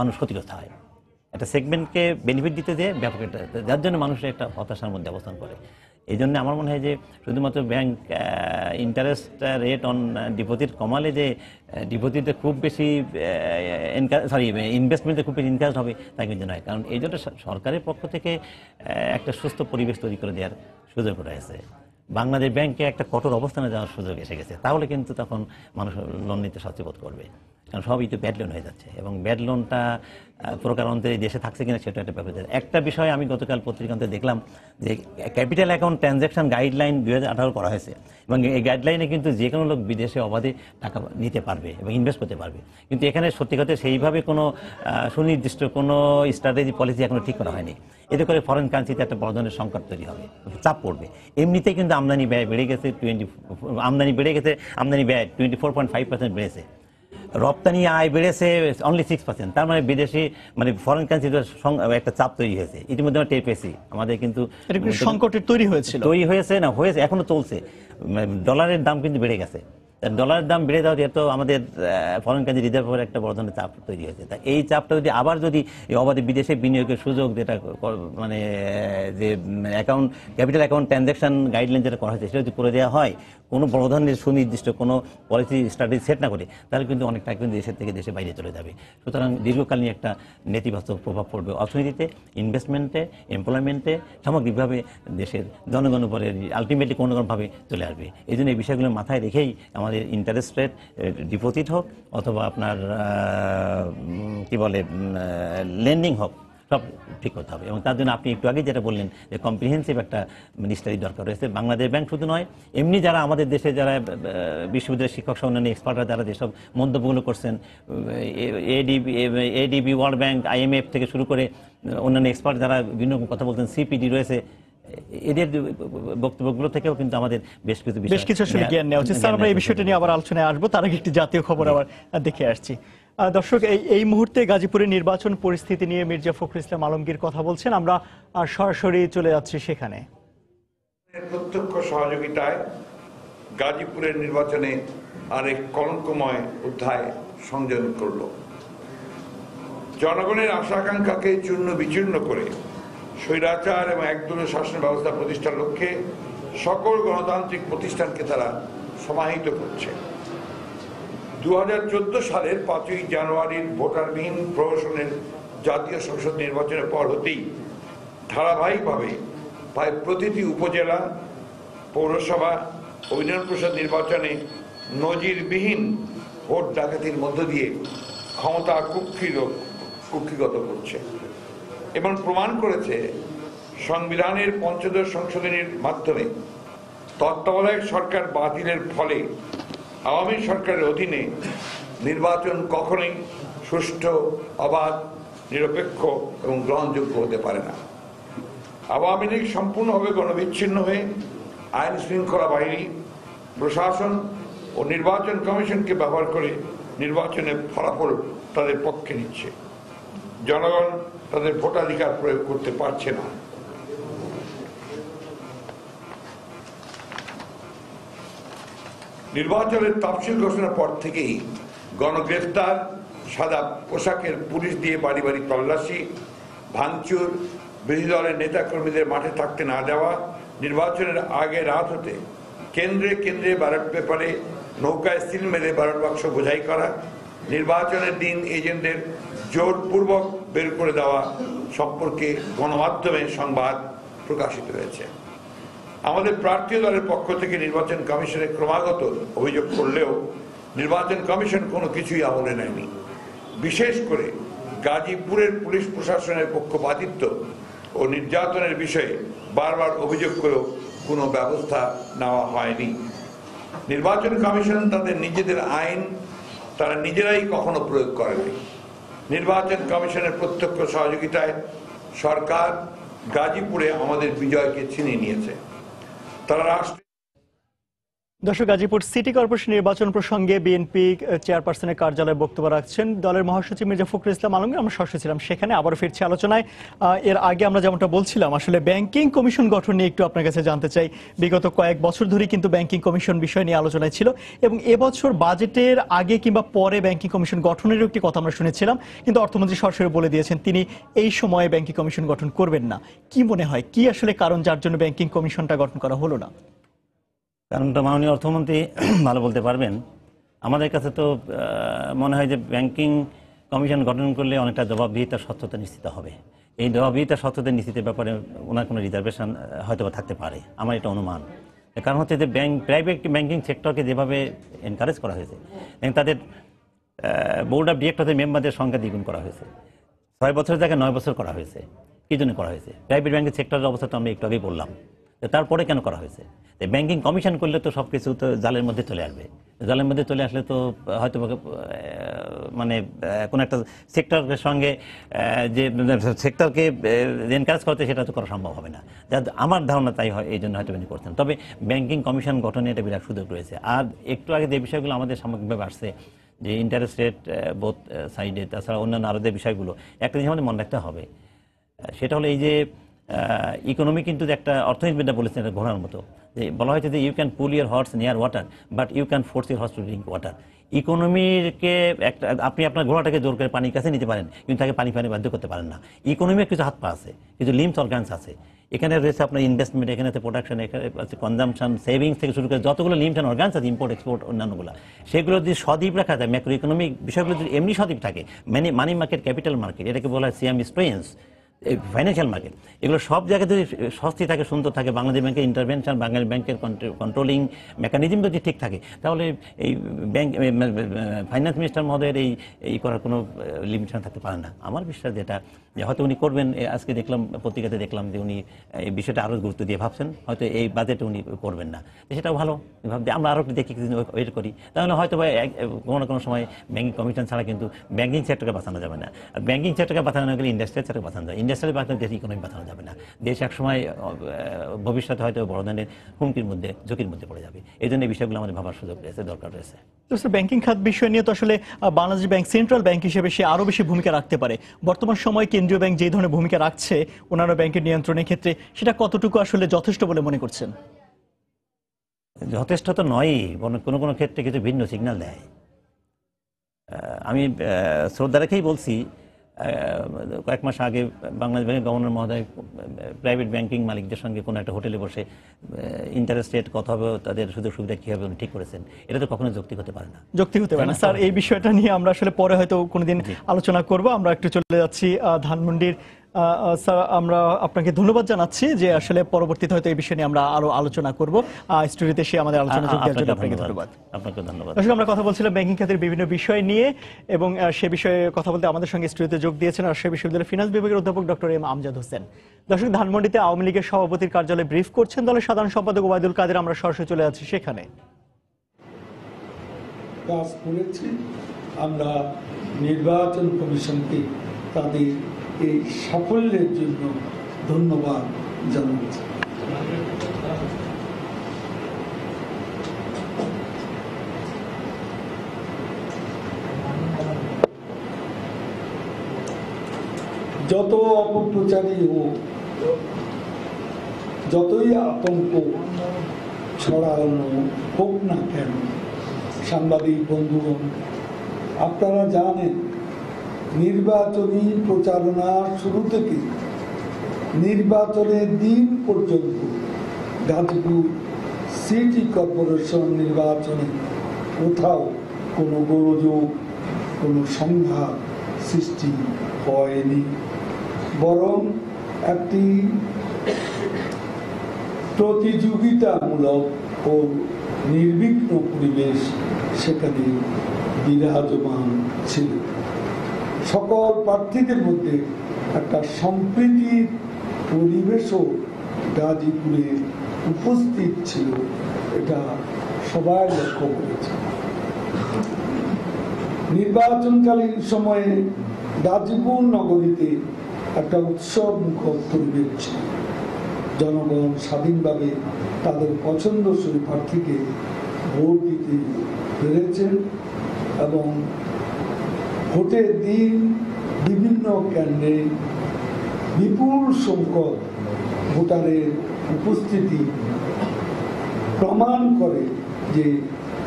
মানুষ ক্ষতিগ্রস্ত হয়। একটা সেগমেন্টকে বেনিফিট দিতে দিয়ে ব্যাপক একটা, যার জন্য মানুষের একটা হতাশার মধ্যে অবস্থান করে। এই জন্য আমার মনে হয় যে শুধুমাত্র bank interest rate on deposit কমালে যে ডিপোজিটে খুব বেশি ইনভেস্টমেন্টে খুব বেশি ইনকারেজ হবে তা কিন্তু নয়। কারণ এই জন্য সরকারের পক্ষ থেকে একটা সুস্থ পরিবেশ তৈরি করে দেওয়ার সুযোগ রয়েছে। বাংলাদেশ ব্যাংকে একটা কঠোর অবস্থানে যাওয়ার সুযোগ এসে গেছে, তাহলে কিন্তু তখন মানুষ লোন নিতে সচেতন করবে। কারণ সবই তো ব্যাড লোন হয়ে যাচ্ছে, এবং ব্যাড লোনটা প্রকারান্তে দেশে থাকছে কিনা সেটা একটা ব্যাপার। একটা বিষয় আমি গতকাল পত্রিকাতে দেখলাম যে ক্যাপিটাল অ্যাকাউন্ট ট্রানজ্যাকশন গাইডলাইন 2018 করা হয়েছে, এবং এই গাইডলাইনে কিন্তু যে কোনো লোক বিদেশে অবাধে টাকা নিতে পারবে এবং ইনভেস্ট করতে পারবে। কিন্তু এখানে সত্যি কথা সেইভাবে কোনো সুনির্দিষ্ট কোনো স্ট্র্যাটেজি পলিসি এখনো ঠিক করা হয়নি। এতে করে ফরেন কারেন্সিতে একটা বড় ধরনের সংকট তৈরি হবে, চাপ পড়বে। এমনিতেই কিন্তু আমদানি ব্যয় বেড়ে গেছে, আমদানি ব্যয় 24.5% বেড়েছে, রপ্তানি আয় বেড়েছে অনলি 6%। তার মানে বিদেশি মানে ফরেন কারেন্সিতে একটা চাপ তৈরি হয়েছে। ইতিমধ্যে আমরা টের পেয়েছি, আমাদের কিন্তু সংকটের তৈরি হয়েছে না, হয়েছে, এখনো চলছে। ডলারের দাম কিন্তু বেড়ে গেছে, ডলারের দাম বেড়ে যাওয়া এত আমাদের ফরেন কারেন্সি রিজার্ভের একটা বড় ধরনের চাপ তৈরি হয়েছে। তা এই চাপটা যদি আবার যদি অবাধে বিদেশে বিনিয়োগের সুযোগ, যেটা মানে যে ক্যাপিটাল অ্যাকাউন্ট ট্রানজ্যাকশন গাইডলাইন যেটা করা হয়েছে, সেটা যদি করে দেওয়া হয়, কোনো বড় ধরনের সুনির্দিষ্ট কোনো পলিসি স্ট্র্যাটেজি সেট না করে, তাহলে কিন্তু অনেক টাকা কিন্তু দেশের থেকে দেশে বাইরে চলে যাবে। সুতরাং দীর্ঘকালীন একটা নেতিবাচক প্রভাব পড়বে অর্থনীতিতে, ইনভেস্টমেন্টে, এমপ্লয়মেন্টে, সামগ্রিকভাবে দেশের জনগণের উপরে আলটিমেটলি কোনো কোনোভাবে চলে আসবে। এই জন্য এই বিষয়গুলো মাথায় রেখেই আমাদের ইন্টারেস্ট রেট ডিপোজিট হোক অথবা আপনার কি বলে লেন্ডিং হোক, সব ঠিক করতে হবে। এবং তার জন্য আপনি একটু আগে যেটা বললেন যে কম্প্রিহেন্সিভ একটা স্টাডি দরকার রয়েছে। বাংলাদেশ ব্যাংক শুধু নয়, এমনি যারা আমাদের দেশে যারা বিশ্ববিদ্যালয়ের শিক্ষক সহ অন্যান্য এক্সপার্টরা যারা যেসব মন্তব্যগুলো করছেন, এডিবি, ওয়ার্ল্ড ব্যাংক, IMF থেকে শুরু করে অন্যান্য এক্সপার্ট যারা বিভিন্ন কথা বলছেন, CPD রয়েছে, এদের বক্তব্যগুলো থেকেও কিন্তু আমাদের বেশ কিছু আসলে জ্ঞান নেওয়া উচিত। স্যার, আমরা এই বিষয়টা নিয়ে আবার আলোচনায় আসবো, তার আগে একটি জাতীয় খবর আবার দেখে আসছি। দর্শক, এই মুহূর্তে গাজীপুরের নির্বাচন পরিস্থিতি নিয়ে মির্জা ফখরুল ইসলাম আলমগীর কথা বলছেন, আমরা সরাসরি চলে যাচ্ছি সেখানে। প্রত্যক্ষ সহযোগিতায় গাজীপুরের নির্বাচনে আরেক কলঙ্কময় অধ্যায় সংযোজন করল। জনগণের আশা আকাঙ্ক্ষাকে চূর্ণ বিচূর্ণ করে স্বৈরাচার এবং একদলীয় শাসন ব্যবস্থা প্রতিষ্ঠার লক্ষ্যে সকল গণতান্ত্রিক প্রতিষ্ঠানকে তারা সমাহিত করছে। 2014 সালের 5ই জানুয়ারির ভোটারবিহীন প্রহসনের জাতীয় সংসদ নির্বাচনের পর হতেই ধারাবাহিকভাবে প্রায় প্রতিটি উপজেলা, পৌরসভা ও ইউনিয়ন পরিষদ নির্বাচনে নজিরবিহীন ভোট ডাকাতির মধ্য দিয়ে ক্ষমতা কুক্ষিগত করছে এবং প্রমাণ করেছে সংবিধানের ৫ম সংশোধনীর মাধ্যমে তত্ত্বাবধায়ক সরকার বাতিলের ফলে আওয়ামী সরকারের অধীনে নির্বাচন কখনোই সুষ্ঠু, অবাধ, নিরপেক্ষ এবং গ্রহণযোগ্য হতে পারে না। আওয়ামী লীগ সম্পূর্ণভাবে গণবিচ্ছিন্ন হয়ে আইন শৃঙ্খলা বাহিনী, প্রশাসন ও নির্বাচন কমিশনকে ব্যবহার করে নির্বাচনের ফলাফল তাদের পক্ষে নিচ্ছে। জনগণ তাদের ভোটাধিকার প্রয়োগ করতে পারছে না। নির্বাচনের তফসিল ঘোষণার পর থেকেই গণগ্রেফতার, সাদা পোশাকের পুলিশ দিয়ে বাড়ি বাড়ি তল্লাশি, ভাঙচুর, বিরোধী দলের নেতাকর্মীদের মাঠে থাকতে না দেওয়া, নির্বাচনের আগে রাত হতে কেন্দ্রে কেন্দ্রে ব্যালট পেপারে নৌকায় সিল মেরে ব্যালট বাক্স বোঝাই করা, নির্বাচনের দিন এজেন্টদের জোরপূর্বক বের করে দেওয়া সম্পর্কে গণমাধ্যমে সংবাদ প্রকাশিত হয়েছে। আমাদের প্রার্থী দলের পক্ষ থেকে নির্বাচন কমিশনে ক্রমাগত অভিযোগ করলেও নির্বাচন কমিশন কোনো কিছুই আমলে নেয়নি। বিশেষ করে গাজীপুরের পুলিশ প্রশাসনের পক্ষপাতিত্ব ও নির্যাতনের বিষয়ে বারবার অভিযোগ করেও কোনো ব্যবস্থা নেওয়া হয়নি। নির্বাচন কমিশন তাদের নিজেদের আইন তারা নিজেরাই কখনো প্রয়োগ করেনি। নির্বাচন কমিশনের প্রত্যক্ষ সহযোগিতায় সরকার গাজীপুরে আমাদের বিজয়কে ছিনিয়ে নিয়েছে। তারা রাষ্ট্র দর্শক, গাজীপুর সিটি কর্পোরেশন নির্বাচন প্রসঙ্গে বিএনপি চেয়ারপারসনের কার্যালয়ে বক্তব্য রাখছেন দলের মহাসচিব মির্জা ফখরুল ইসলাম আলমগীর। আমরা সরাসরি ছিলাম সেখানে, আবারও ফিরছি আলোচনায়। এর আগে আমরা যেমনটা বলছিলাম, আসলে ব্যাংকিং কমিশন গঠন নিয়ে একটু আপনার কাছে জানতে চাই। বিগত কয়েক বছর ধরেই কিন্তু ব্যাংকিং কমিশন বিষয় নিয়ে আলোচনায় ছিল এবং এবছর বাজেটের আগে কিংবা পরে ব্যাংকিং কমিশন গঠনেরও একটি কথা আমরা শুনেছিলাম, কিন্তু অর্থমন্ত্রী সরাসরি বলে দিয়েছেন তিনি এই সময়ে ব্যাংকিং কমিশন গঠন করবেন না। কি মনে হয়, কি আসলে কারণ যার জন্য ব্যাংকিং কমিশনটা গঠন করা হলো না? কারণটা মাননীয় অর্থমন্ত্রী ভালো বলতে পারবেন। আমাদের কাছে তো মনে হয় যে ব্যাংকিং কমিশন গঠন করলে অনেকটা জবাবদিহিতার স্বচ্ছতা নিশ্চিত হবে। এই জবাবদিহিতার স্বচ্ছতা নিশ্চিতের ব্যাপারে ওনার কোনো রিজার্ভেশন হয়তো থাকতে পারে, আমার এটা অনুমান। কারণ হচ্ছে যে প্রাইভেট ব্যাংকিং সেক্টরকে যেভাবে এনকারেজ করা হয়েছে, তাদের বোর্ড অফ ডিরেক্টরদের মেম্বারদের সংখ্যা দ্বিগুণ করা হয়েছে, 6 বছরের জায়গায় 9 বছর করা হয়েছে। কী জন্য করা হয়েছে? প্রাইভেট ব্যাংকিং সেক্টরের অবস্থা তো আমরা একটু আগেই বললাম। তারপরে কেন করা হয়েছে? ব্যাংকিং কমিশন করলে তো সব কিছু তো জালের মধ্যে চলে আসবে। জালের মধ্যে চলে আসলে তো হয়তো মানে কোনো একটা সেক্টরের সঙ্গে যে সেক্টরকে এনকারেজ করতে সেটা তো করা সম্ভব হবে না। আমার ধারণা তাই হয়, এই জন্য হয়তো উনি করছেন। তবে ব্যাংকিং কমিশন গঠনে এটা বিরাট সুযোগ রয়েছে। আর একটু আগে যে বিষয়গুলো আমাদের সামগ্রিকভাবে আসছে, যে ইন্টারেস্ট রেট বোথ সাইডে, তাছাড়া অন্যান্য আরও যে বিষয়গুলো, একটা জিনিস আমাদের মনে রাখতে হবে, সেটা হলো এই যে ইকোনমি কিন্তু একটা অর্থনীতিবিদরা বলেছেন এটা ঘোড়ার মতো, যে বলা হয়েছে যে you can pull your horse near water but you can force your horse to drink water. ইকোনমিকে একটা আপনি আপনার ঘোড়াটাকে জোর করে পানির কাছে নিতে পারেন, কিন্তু তাকে পানি বাধ্য করতে পারেন না। ইকোনমির কিছু হাত পা আছে, কিছু লিম্স অর্গানস আছে। এখানে রয়েছে আপনার ইনভেস্টমেন্ট, এখানে আছে প্রোডাকশন, এখানে আছে কনজামশন, সেভিংস থেকে শুরু করে যতগুলো লিম্স অ্যান্ড অর্গানস আছে, ইম্পোর্ট এক্সপোর্ট অন্যান্যগুলো, সেগুলো যদি সদ্বীপ রাখা যায়, ম্যাক্রো ইকোনমিক বিষয়গুলো যদি এমনি সদ্বীপ থাকে, মানি মার্কেট, ক্যাপিটাল মার্কেট, এটাকে বলা হয় সিএম স্ট্রেন্স, ফাইন্যান্সিয়াল মার্কেট, এগুলো সব জায়গায় যদি সস্তি থাকে, সুন্দর থাকে, বাংলাদেশ ব্যাংকের ইন্টারভেনশন, বাংলাদেশ ব্যাংকের কন্ট্রোলিং মেকানিজম যদি ঠিক থাকে, তাহলে এই ব্যাংক ফাইন্যান্স মিনিস্টার মহোদয়ের এই করার কোনো লিমিটেশন থাকতে পারে না। আমার বিশ্বাস যেটা যে হয়তো উনি করবেন। আজকে দেখলাম পত্রিকাতে দেখলাম যে উনি এই বিষয়টা আরও গুরুত্ব দিয়ে ভাবছেন, হয়তো এই বাজেটে উনি করবেন না, সেটাও ভালো। ভাবতে আমরা আরও একটু দেখি, কিছুদিন ওয়েট করি, তাহলে হয়তো বা কোনো না কোনো সময় ব্যাংকিং কমিশন ছাড়া কিন্তু ব্যাংকিং সেক্টরকে বাঁচানো যাবে না। আর ব্যাংকিং সেক্টরকে বাঁচানো না গেলে ইন্ডাস্ট্রিয়াল সেক্টরকে বাঁচানো যায়, ইন্ডাস্ট্রিয়াল বাঁচানো দেশ ইকোনমি বাঁচানো যাবে না। দেশ একসময় ভবিষ্যতে হয়তো বড় ধরনের হুমকির মধ্যে, ঝুঁকির মধ্যে পড়ে যাবে। এই জন্য এই বিষয়গুলো আমাদের ভাবার সুযোগ রয়েছে, দরকার রয়েছে। ব্যাংকিং খাত বিষয় নিয়ে তো আসলে বাংলাদেশ ব্যাংক সেন্ট্রাল ব্যাংক হিসেবে সে আরও বেশি ভূমিকা রাখতে পারে। বর্তমান সময় কেন্দ্রীয় ব্যাংক যে ধরনের ভূমিকা রাখছে অন্যান্য ব্যাংকের নিয়ন্ত্রণের ক্ষেত্রে, সেটা কতটুকু আসলে যথেষ্ট বলে মনে করছেন? যথেষ্ট তো নয়ই, কোনো কোনো ক্ষেত্রে কিছু ভিন্ন সিগন্যাল দেয়। আমি শ্রদ্ধা রেখেই বলছি, কয়েক মাস আগে বাংলাদেশ ব্যাংকের গভর্নর মহোদয় প্রাইভেট ব্যাংকিং মালিকদের সঙ্গে কোনো একটা হোটেলে বসে ইন্টারেস্ট রেট কত হবে, তাদের সুযোগ সুবিধা কী হবে উনি ঠিক করেছেন। এটা তো কখনো যৌক্তিক হতে পারে না। যৌক্তিক হতে পারে না স্যার। এই বিষয়টা নিয়ে আমরা আসলে পরে হয়তো কোনোদিন আলোচনা করব। আমরা একটু চলে যাচ্ছি ধানমন্ডির। স্যার, আমরা আপনাকে ধন্যবাদ জানাচ্ছি যে আসলে পরবর্তীতে হয়তো এই বিষয় নিয়ে আমরা আরো আলোচনা করব। স্টুডিওতে এসে আমাদের আলোচনা যোগ দেওয়ার জন্য আপনাকে ধন্যবাদ। আপনাকে ধন্যবাদ। আসলে আমরা কথা বলছিলাম ব্যাংকিং খাতের বিভিন্ন বিষয় নিয়ে এবং সে বিষয়ে কথা বলতে আমাদের সঙ্গে স্টুডিওতে যোগ দিয়েছেন রাজশাহী বিশ্ববিদ্যালয়ের ফিনান্স বিভাগের অধ্যাপক ডক্টর এম আমজাদ হোসেন। দর্শক, ধানমন্ডিতে আওয়ামী লীগের সভাপতির কার্যালয়ে ব্রিফ করছেন দলের সাধারণ সম্পাদক ওবায়দুল কাদের। আমরা সরাসরি চলে যাচ্ছি সেখানে। কাজ করেছি আমরা নির্বাচন কমিশনকে তাদের এই সাফল্যের জন্য ধন্যবাদ জানাচ্ছি। যত অপপ্রচারই হোক, যতই আতঙ্ক ছড়ানো হোক না কেন, সাংবাদিক বন্ধুগণ, আপনারা জানেন নির্বাচনী প্রচারণা শুরু থেকে নির্বাচনের দিন পর্যন্ত গাজীপুর সিটি কর্পোরেশন নির্বাচনে কোথাও কোনো গোলযোগ, কোনো সংঘাত সৃষ্টি হয়নি, বরং একটি প্রতিযোগিতামূলক ও নির্বিঘ্ন পরিবেশ সেখানে বিরাজমান ছিল। সকল প্রার্থীদের মধ্যে একটা সম্প্রীতির পরিবেশও গাজীপুরে উপস্থিত ছিল, এটা সবাই লক্ষ্য করেছে। নির্বাচনকালীন সময়ে গাজীপুর নগরীতে একটা উৎসব মুখর পরিবেশ ছিল। জনগণ স্বাধীনভাবে তাদের পছন্দসই প্রার্থীকে ভোট দিতে পেরেছেন এবং ভোটের দিন বিভিন্ন কেন্দ্রে বিপুল সংখ্যক ভোটারের উপস্থিতি প্রমাণ করে যে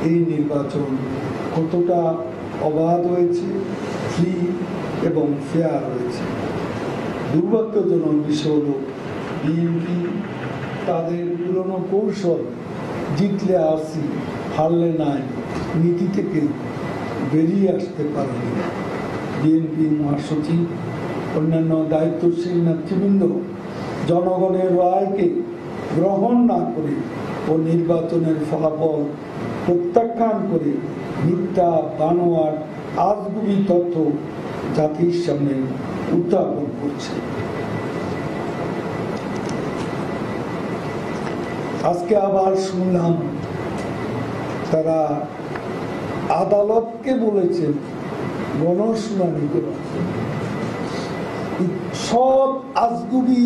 এই নির্বাচন কতটা অবাধ হয়েছে, ফ্রি এবং ফেয়ার হয়েছে। দুর্ভাগ্যজনক বিষয় হল বিএনপি তাদের পুরনো কৌশল জিতলে আসি হারলে নাই নীতি থেকে বেরিয়ে আসতে পারেনি। বিএনপি মহাসচিব অন্যান্য দায়িত্বশীল নেতৃবৃন্দ জনগণের রায়কে গ্রহণ না করে ও নির্বাচনের ফলাফল প্রত্যাখ্যান করে মিথ্যা বানোয়ার আজগুবি তথ্য জাতির সামনে উত্থাপন করছে। আজকে আবার শুনলাম তারা আদালতকে বলেছেন গণশুনানি করার জন্য। সব আজগুবি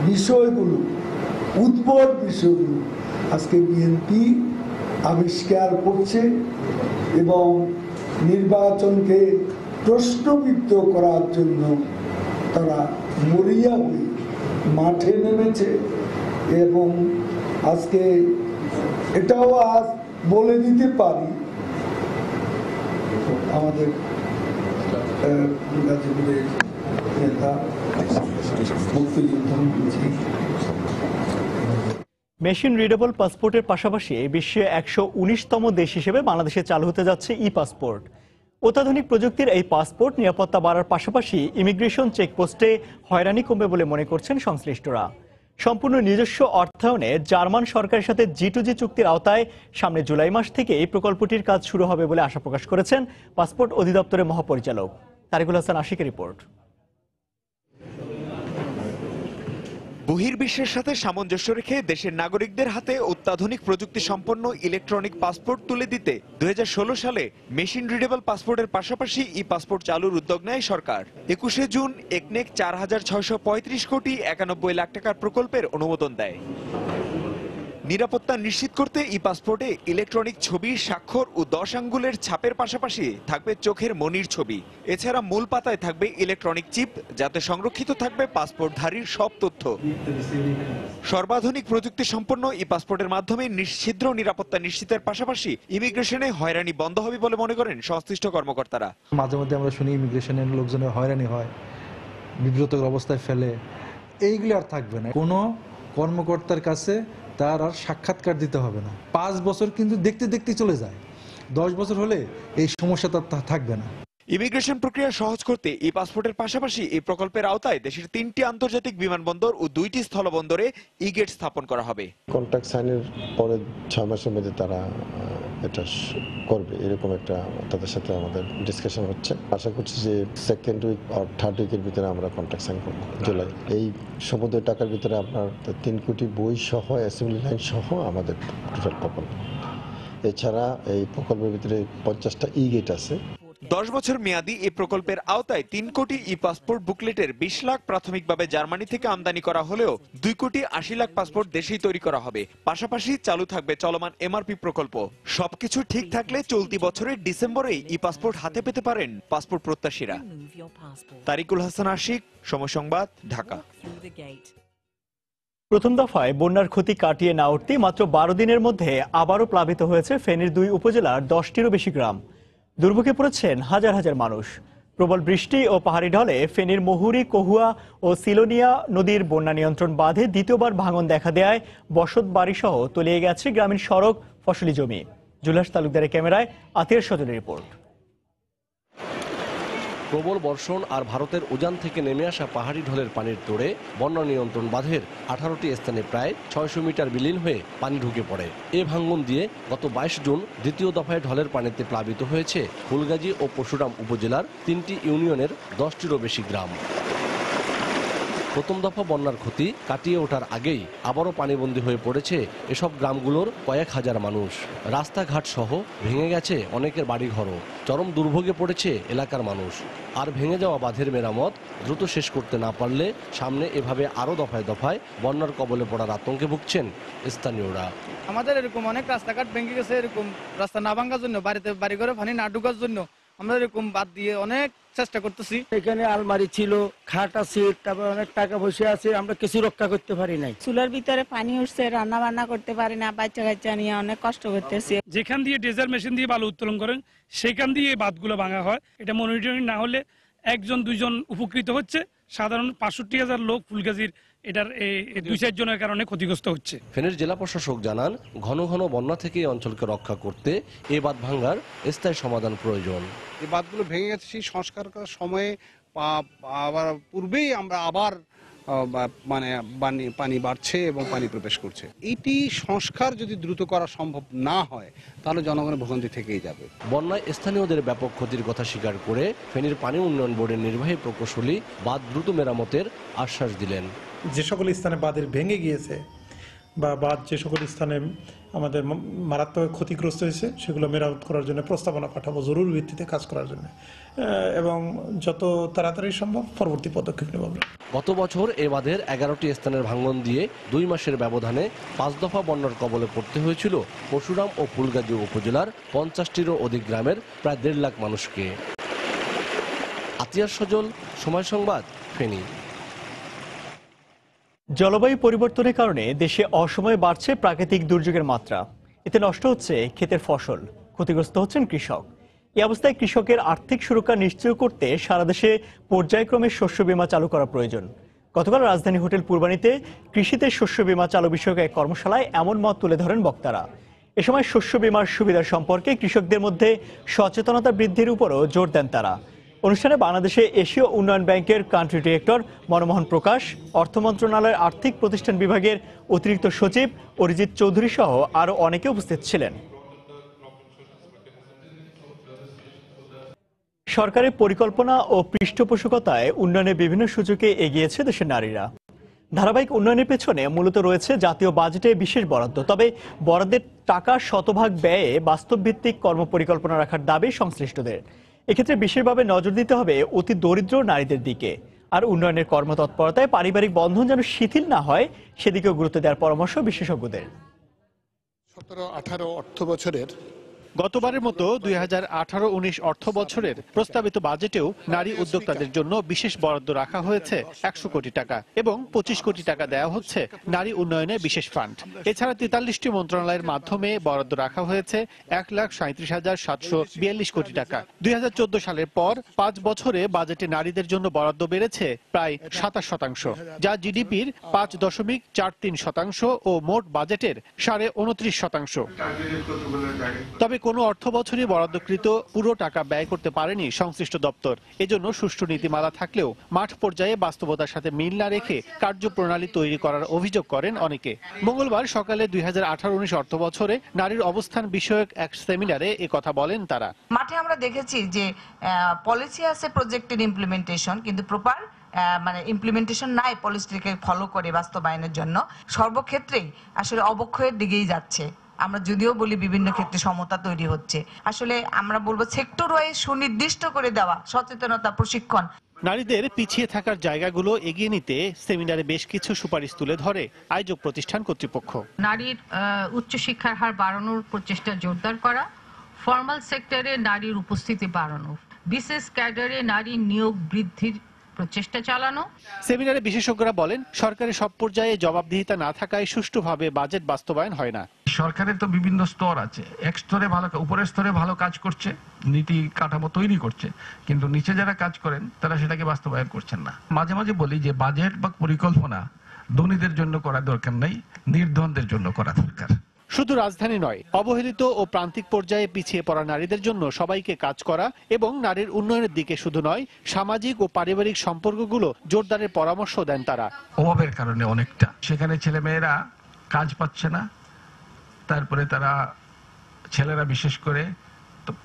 বিষয়গুলো, উদ্ভট বিষয়গুলো আজকে বিএনপি আবিষ্কার করছে এবং নির্বাচনকে প্রশ্নবিদ্ধ করার জন্য তারা মরিয়া হয়ে মাঠে নেমেছে। এবং আজকে এটাও আজ বলে দিতে পারি আমাদের গাজীপুরের নেতা মুক্তিযোদ্ধা মেশিন রিডেবল পাসপোর্টের পাশাপাশি বিশ্বে 119তম দেশ হিসেবে বাংলাদেশে চালু হতে যাচ্ছে ই পাসপোর্ট। অত্যাধুনিক প্রযুক্তির এই পাসপোর্ট নিরাপত্তা বাড়ার পাশাপাশি ইমিগ্রেশন চেকপোস্টে হয়রানি কমবে বলে মনে করছেন সংশ্লিষ্টরা। সম্পূর্ণ নিজস্ব অর্থায়নে জার্মান সরকারের সাথে G2G চুক্তির আওতায় সামনে জুলাই মাস থেকে এই প্রকল্পটির কাজ শুরু হবে বলে আশা প্রকাশ করেছেন পাসপোর্ট অধিদপ্তরের মহাপরিচালক তারিকুল হাসান আশিকের রিপোর্ট। বহির্বিশ্বের সাথে সামঞ্জস্য রেখে দেশের নাগরিকদের হাতে অত্যাধুনিক প্রযুক্তি সম্পন্ন ইলেকট্রনিক পাসপোর্ট তুলে দিতে 2016 সালে মেশিন রিডেবল পাসপোর্টের পাশাপাশি ই পাসপোর্ট চালুর উদ্যোগ নেয় সরকার। 21 জুন একনেক 4,635 কোটি 91 লাখ টাকার প্রকল্পের অনুমোদন দেয়। নিরাপত্তা নিশ্চিত করতে ই পাসপোর্টে ইলেকট্রনিক ছবি, স্বাক্ষর ও 10 আঙ্গুলের ছাপের পাশাপাশি থাকবে চোখের মনির ছবি। এছাড়া মূল পাতায় থাকবে ইলেকট্রনিক চিপ, যাতে সংরক্ষিত থাকবে পাসপোর্টধারীর সব তথ্য। সর্বাধুনিক প্রযুক্তি সম্পন্ন ই পাসপোর্টের মাধ্যমে নিশ্ছিদ্র নিরাপত্তা নিশ্চিতের পাশাপাশি ইমিগ্রেশনে হয়রানি বন্ধ হবে বলে মনে করেন সংশ্লিষ্ট কর্মকর্তারা। মাঝে মধ্যে আমরা শুনি ইমিগ্রেশনের লোকজনের হয়রানি হয়, বিব্রতকর অবস্থায় ফেলে, এইগুলি আর থাকবে না। কোনো কর্মকর্তার কাছে তার আর সাক্ষাৎকার দিতে হবে না। 5 বছর কিন্তু দেখতে দেখতে চলে যায়, 10 বছর হলে এই সমস্যা তার থাকবে না। ইমিগ্রেশন প্রক্রিয়া সহজ করতে ই পাসপোর্টের পাশাপাশি এই প্রকল্পের আওতায় দেশের 3টি আন্তর্জাতিক বিমানবন্দর ও 2টি স্থলবন্দরে ই গেট স্থাপন করা হবে। কন্ট্রাক্ট সাইনের পরে 6 মাসের মধ্যে তারা এটা করবে, এরকম একটা তাদের সাথে আমাদের ডিসকাশন হচ্ছে। আশা করছি যে 2nd উইক আর 3rd উইকের ভিতরে আমরা কন্ট্রাক্ট সাইন করব জুলাই। এই সমুদ্রের টাকার ভিতরে আপনার 3 কোটি বই সহ অ্যাসেম্বলি লাইন সহ আমাদের টোটাল প্রকল্প। এছাড়া এই প্রকল্পের ভিতরে 50টা ই গেট আছে। 10 বছর মেয়াদী এই প্রকল্পের আওতায় 3 কোটি ই পাসপোর্ট বুকলেটের 20 লাখ প্রাথমিকভাবে জার্মানি থেকে আমদানি করা হলেও 2 কোটি 80 লাখ পাসপোর্ট দেশেই তৈরি করা হবে। পাশাপাশি চালু থাকবে চলমান এমআরপি প্রকল্প। সবকিছু ঠিক থাকলে চলতি বছরের ডিসেম্বরেই ই পাসপোর্ট হাতে পেতে পারেন পাসপোর্ট প্রত্যাশীরা। তারিকুল হাসান আশিক, সময় সংবাদ, ঢাকা। প্রথম দফায় বন্যার ক্ষতি কাটিয়ে না উঠতেই মাত্র 12 দিনের মধ্যে আবারও প্লাবিত হয়েছে ফেনীর 2 উপজেলার 10টিরও বেশি গ্রাম। দুর্ভোগে পড়েছেন হাজার হাজার মানুষ। প্রবল বৃষ্টি ও পাহাড়ি ঢলে ফেনীর মহুরী, কহুয়া ও সিলোনিয়া নদীর বন্যা নিয়ন্ত্রণ বাঁধে দ্বিতীয়বার ভাঙন দেখা দেয় বসত বাড়িসহ তলিয়ে গেছে গ্রামীণ সড়ক, ফসলি জমি। জুলাস তালুকদারের ক্যামেরায় আতিয়ার সজনের রিপোর্ট। প্রবল বর্ষণ আর ভারতের উজান থেকে নেমে আসা পাহাড়ি ঢলের পানির তোড়ে বন্যা নিয়ন্ত্রণ বাঁধের 18টি স্থানে প্রায় 600 মিটার বিলীন হয়ে পানি ঢুকে পড়ে। এ ভাঙ্গন দিয়ে গত 22 জুন দ্বিতীয় দফায় ঢলের পানিতে প্লাবিত হয়েছে ফুলগাজী ও পরশুরাম উপজেলার 3টি ইউনিয়নের 10টিরও বেশি গ্রাম। প্রথম দফা বন্যার ক্ষতি কাটিয়ে ওঠার আগেই আবারও পানিবন্দী হয়ে পড়েছে এসব গ্রামগুলোর কয়েক হাজার মানুষ। রাস্তাঘাট সহ ভেঙে গেছে অনেকের বাড়িঘরও। চরম দুর্ভোগে পড়েছে এলাকার মানুষ। আর ভেঙে যাওয়া বাঁধের মেরামত দ্রুত শেষ করতে না পারলে সামনে এভাবে আরও দফায় দফায় বন্যার কবলে পড়ার আতঙ্কে ভুগছেন স্থানীয়রা। আমাদের এরকম অনেক রাস্তাঘাট ভেঙে গেছে, এরকম রাস্তা না ভাঙার জন্য, বাড়িঘরে পানি না ঢোকার জন্য আমরা এরকম বাদ দিয়ে অনেক চেষ্টা করতেছি। এখানে আলমারি ছিল, খাট আছে, তারপর অনেক টাকা পয়সা আছে, আমরা কিছু রক্ষা করতে পারি নাই। চুলার ভিতরে পানি উঠছে, রান্না বান্না করতে পারি না, বাচ্চা কাচ্চা নিয়ে অনেক কষ্ট করতেছি। যেখান দিয়ে ডিজেল মেশিন দিয়ে বালু উত্তোলন করেন সেখান দিয়ে বাঁধগুলো ভাঙা হয়। এটা মনিটরিং না হলে একজন দুইজন উপকৃত হচ্ছে, সাধারণ 65,000 লোক ফুলগাজীর এটার 2-4 জনের কারণে ক্ষতিগ্রস্ত হচ্ছে। ফেনীর জেলা প্রশাসক জানান, ঘন ঘন বন্যা থেকে এই অঞ্চলকে রক্ষা করতে এই বাঁধ ভাঙার স্থায়ী সমাধান প্রয়োজন। এই বাঁধগুলো ভেঙে গেছে, সেই সংস্কার করার সময়ে আবার পূর্বেই আমরা আবার পানি বাড়ছে এবং পানি প্রবেশ করছে। এইটি সংস্কার যদি দ্রুত করা সম্ভব না হয় তাহলে জনগণের ভোগান্তি থেকেই যাবে। বন্যায় স্থানীয়দের ব্যাপক ক্ষতির কথা স্বীকার করে ফেনীর পানি উন্নয়ন বোর্ডের নির্বাহী প্রকৌশলী বাঁধ দ্রুত মেরামতের আশ্বাস দিলেন। যে সকল স্থানে বাঁধের ভেঙে গিয়েছে বা বাঁধ যে সকল স্থানে আমাদের মারাত্মক ক্ষতিগ্রস্ত হয়েছে সেগুলো মেরামত করার জন্য প্রস্তাবনা পাঠাবো, জরুরি ভিত্তিতে কাজ করার জন্য, এবং যত তাড়াতাড়ি সম্ভব পরবর্তী পদক্ষেপ নেব। গত বছর এ বাঁধের 11টি স্থানের ভাঙন দিয়ে 2 মাসের ব্যবধানে 5 দফা বন্যার কবলে পড়তে হয়েছিল পরশুরাম ও ফুলগাজী উপজেলার 50টিরও অধিক গ্রামের প্রায় 1.5 লাখ মানুষকে। আতিয়ার সজল, সময় সংবাদ, ফেনী। জলবায়ু পরিবর্তনের কারণে দেশে অসময়ে বাড়ছে প্রাকৃতিক দুর্যোগের মাত্রা। এতে নষ্ট হচ্ছে ক্ষেতের ফসল, ক্ষতিগ্রস্ত হচ্ছেন কৃষক। এই অবস্থায় কৃষকের আর্থিক সুরক্ষা নিশ্চিত করতে সারা দেশে পর্যায়ক্রমে শস্য বীমা চালু করা প্রয়োজন। গতকাল রাজধানী হোটেল পূর্বানীতে কৃষিতে শস্য বীমা চালু বিষয়ক এক কর্মশালায় এমন মত তুলে ধরেন বক্তারা। এ সময় শস্য বীমার সুবিধা সম্পর্কে কৃষকদের মধ্যে সচেতনতা বৃদ্ধির উপরও জোর দেন তারা। অনুষ্ঠানে বাংলাদেশে এশীয় উন্নয়ন ব্যাংকের কান্ট্রি ডিরেক্টর মনমোহন প্রকাশ, অর্থ মন্ত্রণালয়ের আর্থিক প্রতিষ্ঠান বিভাগের অতিরিক্ত সচিব অরিজিৎ চৌধুরী সহ আরও অনেকে উপস্থিত ছিলেন। সরকারের পরিকল্পনা ও পৃষ্ঠপোষকতায় উন্নয়নের বিভিন্ন সুযোগে এগিয়েছে দেশের নারীরা। ধারাবাহিক উন্নয়নের পেছনে মূলত রয়েছে জাতীয় বাজেটে বিশেষ বরাদ্দ। তবে বরাদ্দের টাকা শতভাগ ব্যয়ে বাস্তবভিত্তিক কর্মপরিকল্পনা রাখার দাবি সংশ্লিষ্টদের। এক্ষেত্রে বিশেষভাবে নজর দিতে হবে অতি দরিদ্র নারীদের দিকে। আর উন্নয়নের কর্মতৎপরতায় পারিবারিক বন্ধন যেন শিথিল না হয় সেদিকেও গুরুত্ব দেওয়ার পরামর্শ বিশেষজ্ঞদের। 17-18 অর্থ বছরের গতবারের মতো 2018-19 অর্থ বছরের প্রস্তাবিত বাজেটেও নারী উদ্যোক্তাদের জন্য বিশেষ বরাদ্দ রাখা হয়েছে 100 কোটি টাকা এবং 25 কোটি টাকা দেওয়া হচ্ছে নারী উন্নয়নে বিশেষ ফান্ড। এছাড়া 43টি মন্ত্রণালয়ের মাধ্যমে বরাদ্দ রাখা হয়েছে 1,37,742 কোটি টাকা। 2014 সালের পর 5 বছরে বাজেটে নারীদের জন্য বরাদ্দ বেড়েছে প্রায় 27%, যা জিডিপির 5.43% ও মোট বাজেটের 29.5%। তবে কোনো অর্থ বছরই বরাদ্দকৃত পুরো টাকা ব্যয় করতে পারেনি সংশ্লিষ্ট দপ্তর। এজন্য সুষ্ঠু নীতিমালা থাকলেও মাঠ পর্যায়ে বাস্তবতার সাথে মিল না রেখে কার্যপ্রণালী তৈরি করার অভিযোগ করেন অনেকে। মঙ্গলবার সকালে 2018-19 অর্থ বছরে নারীর অবস্থান বিষয়ক এক সেমিনারে একথা বলেন তারা। মাঠে আমরা দেখেছি যে পলিসি আছে, প্রজেক্টের ইমপ্লিমেন্টেশন, কিন্তু প্রপার ইমপ্লিমেন্টেশন নাই পলিসিকে ফলো করে বাস্তবায়নের জন্য। সর্বক্ষেত্রেই আসলে অবক্ষয়ের দিকেই যাচ্ছে। আমরা যদিও বলি বিভিন্ন ক্ষেত্রে সমতা তৈরি হচ্ছে, আসলে আমরা বলবো সেক্টর ওয়াইজ সুনির্দিষ্ট করে দেওয়া সচেতনতা প্রশিক্ষণ। নারীদের পিছিয়ে থাকার জায়গাগুলো এগিয়ে নিতে সেমিনারে বেশ কিছু সুপারিশ তুলে ধরে আয়োজক প্রতিষ্ঠান কর্তৃপক্ষ। নারীর উচ্চশিক্ষার হার বাড়ানোর প্রচেষ্টা জোরদার করা, ফর্মাল সেক্টরে নারীর উপস্থিতি বাড়ানো, বিশেষ ক্যাডারে নারী নিয়োগ বৃদ্ধির প্রচেষ্টা চালানো। সেমিনারে বিশেষজ্ঞরা বলেন, সরকারের সব পর্যায়ে জবাবদিহিতা না থাকায় সুষ্ঠুভাবে বাজেট বাস্তবায়ন হয় না। সরকারের তো বিভিন্ন স্তর আছে, এক স্তরে ভালো, উপরের স্তরে ভালো কাজ করছে, নীতি কাঠামো তৈরি করছে, কিন্তু নিচে যারা কাজ করেন তারা সেটাকে বাস্তবায়ন করছেন না। মাঝে মাঝে বলি যে বাজেট বা পরিকল্পনা ধনীদের জন্য করা দরকার নাই, নির্ধনদের জন্য করা দরকার। শুধু রাজধানী নয়, অবহেলিত ও প্রান্তিক পর্যায়ে পিছিয়ে পড়া নারীদের জন্য সবাইকে কাজ করা এবং নারীর উন্নয়নের দিকে শুধু নয়, সামাজিক ও পারিবারিক সম্পর্কগুলো জোরদারের পরামর্শ দেন তারা। অভাবের কারণে অনেকটা সেখানে ছেলেমেয়েরা কাজ পাচ্ছে না, তারপরে তারা ছেলেরা বিশেষ করে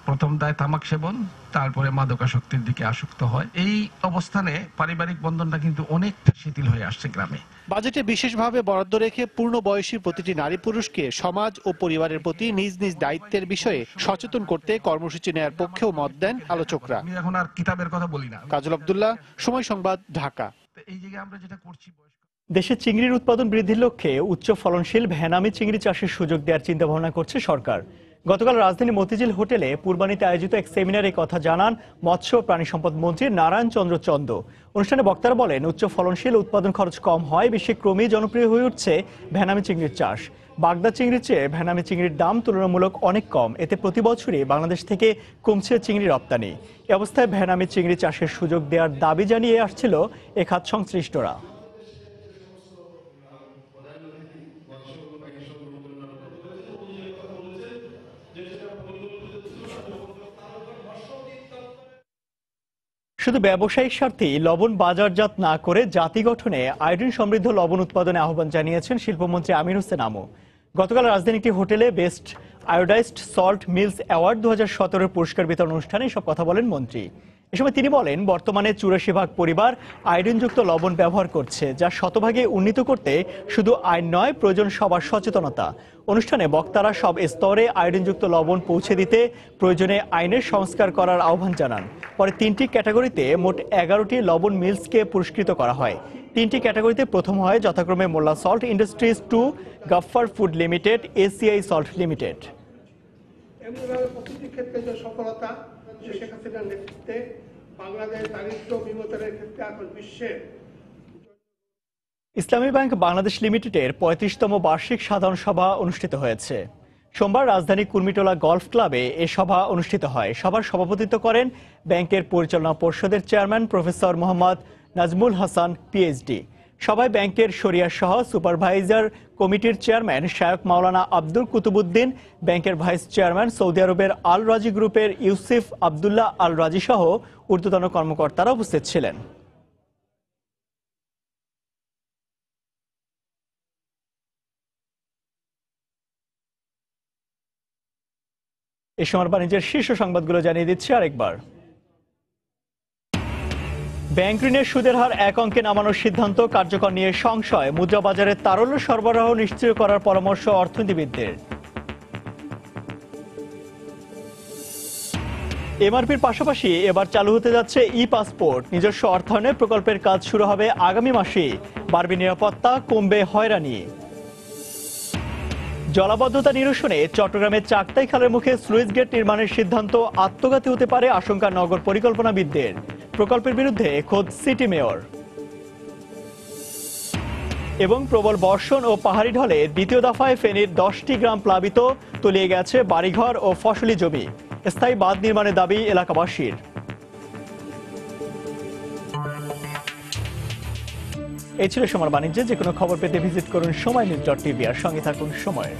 প্রথম দেয় তামাক সেবন, তারপরে মাদকাসক্তির দিকে আসক্ত হয়। এই অবস্থানে পারিবারিক বন্ধনটা কিন্তু অনেকটা শিথিল হয়ে আসছে গ্রামে। বাজেটে বিশেষভাবে বরাদ্দ রেখে পূর্ণ বয়সী প্রতিটি নারী পুরুষকে সমাজ ও পরিবারের প্রতি নিজ নিজ দায়িত্বের বিষয়ে সচেতন করতে কর্মসূচি নেয়ার পক্ষেও মত দেন আলোচকরা। আমি এখন আর কিতাবের কথা বলি না। কাজল আব্দুল্লাহ, সময় সংবাদ, ঢাকা। এই জায়গায় আমরা যেটা করছি, দেশে চিংড়ির উৎপাদন বৃদ্ধির লক্ষ্যে উচ্চ ফলনশীল ভেনামি চিংড়ি চাষের সুযোগ দেওয়ার চিন্তা ভাবনা করছে সরকার। গতকাল রাজধানী মতিঝিল হোটেলে পূর্বানীতে আয়োজিত এক সেমিনারে কথা জানান মৎস্য ও প্রাণী সম্পদ মন্ত্রী নারায়ণ চন্দ্র চন্দ। অনুষ্ঠানে বক্তারা বলেন, উচ্চ ফলনশীল, উৎপাদন খরচ কম হয়, বিশ্বে ক্রমেই জনপ্রিয় হয়ে উঠছে ভেনামি চিংড়ির চাষ। বাগদা চিংড়ির চেয়ে ভেনামি চিংড়ির দাম তুলনামূলক অনেক কম, এতে প্রতি বছরই বাংলাদেশ থেকে কমছে চিংড়ি রপ্তানি। এ অবস্থায় ভেনামি চিংড়ি চাষের সুযোগ দেওয়ার দাবি জানিয়ে আসছিল এ খাত সংশ্লিষ্টরা। শুধু ব্যবসায়িক স্বার্থেই লবণ বাজারজাত না করে জাতি গঠনে আয়োডিন সমৃদ্ধ লবণ উৎপাদনে আহ্বান জানিয়েছেন শিল্পমন্ত্রী আমির হোসেন আমু। গতকাল রাজধানী একটি হোটেলে best iodised salt mills award 2017 পুরস্কার বিতরণ অনুষ্ঠানে সব কথা বলেন মন্ত্রী। এ সময় তিনি বলেন, বর্তমানে 84% পরিবার আয়োডিনযুক্ত লবণ ব্যবহার করছে, যা শতভাগে উন্নীত করতে শুধু আইন নয়, প্রয়োজন সবার সচেতনতা। অনুষ্ঠানে বক্তারা সব স্তরে আয়োডিনযুক্ত লবণ পৌঁছে দিতে প্রয়োজনে আইনের সংস্কার করার আহ্বান জানান। পরে 3টি ক্যাটাগরিতে মোট 11টি লবণ মিলসকে পুরস্কৃত করা হয়। 3টি ক্যাটাগরিতে প্রথম হয় যথাক্রমে Molla salt industries 2, Gaffar food limited, ACI salt limited. প্রতিটি ক্ষেত্রে যে সফলতা, শেখ হাসিনার নেতৃত্বে বাংলাদেশ দারিদ্র্য বিমোচনের ক্ষেত্রে এখন বিশ্বের। ইসলামী ব্যাংক বাংলাদেশ লিমিটেডের 35তম বার্ষিক সাধারণ সভা অনুষ্ঠিত হয়েছে। সোমবার রাজধানী কুর্মিটোলা গলফ ক্লাবে এ সভা অনুষ্ঠিত হয়। সভার সভাপতিত্ব করেন ব্যাংকের পরিচালনা পর্ষদের chairman professor Mohammad Nazmul Hasan, PhD. সভায় ব্যাংকের শরিয়া সহ সুপারভাইজার কমিটির চেয়ারম্যান শায়খ মাওলানা আব্দুল কুতুবুদ্দিন, ব্যাংকের ভাইস চেয়ারম্যান সৌদি আরবের আল রাজি গ্রুপের ইউসুফ আবদুল্লাহ আল রাজি সহ ঊর্ধ্বতন কর্মকর্তারা উপস্থিত ছিলেন। এ সময় বাণিজ্যের শীর্ষ সংবাদগুলো জানিয়ে দিচ্ছি আরেকবার। ব্যাংক ঋণের সুদের হার এক অঙ্কে নামানোর সিদ্ধান্ত কার্যকর নিয়ে সংশয়, মুদ্রা বাজারে তারল্য সরবরাহ নিশ্চিত করার পরামর্শ অর্থনীতিবিদদের। এমআরপির পাশাপাশি এবার চালু হতে যাচ্ছে ই পাসপোর্ট। নিজস্ব অর্থায়নে প্রকল্পের কাজ শুরু হবে আগামী মাসে। বাড়বে নিরাপত্তা, কমবে হয়রানি। জলাবদ্ধতা নিরসনে চট্টগ্রামের চাকতাই খালের মুখে স্লুইস গেট নির্মাণের সিদ্ধান্ত আত্মঘাতী হতে পারে আশঙ্কা নগর পরিকল্পনাবিদদের। প্রকল্পের বিরুদ্ধে খোদ সিটি মেয়র। এবং প্রবল বর্ষণ ও পাহাড়ি ঢলে দ্বিতীয় দফায় ফেনীর 10টি গ্রাম প্লাবিত, তলিয়ে গেছে বাড়িঘর ও ফসলি জমি। স্থায়ী বাঁধ নির্মাণের দাবি এলাকাবাসীর। এই ছিল সময় বাণিজ্যে। যে কোনো খবর পেতে ভিজিট করুন সময় নিউজ.টিভি আর সঙ্গে থাকুন সময়ের।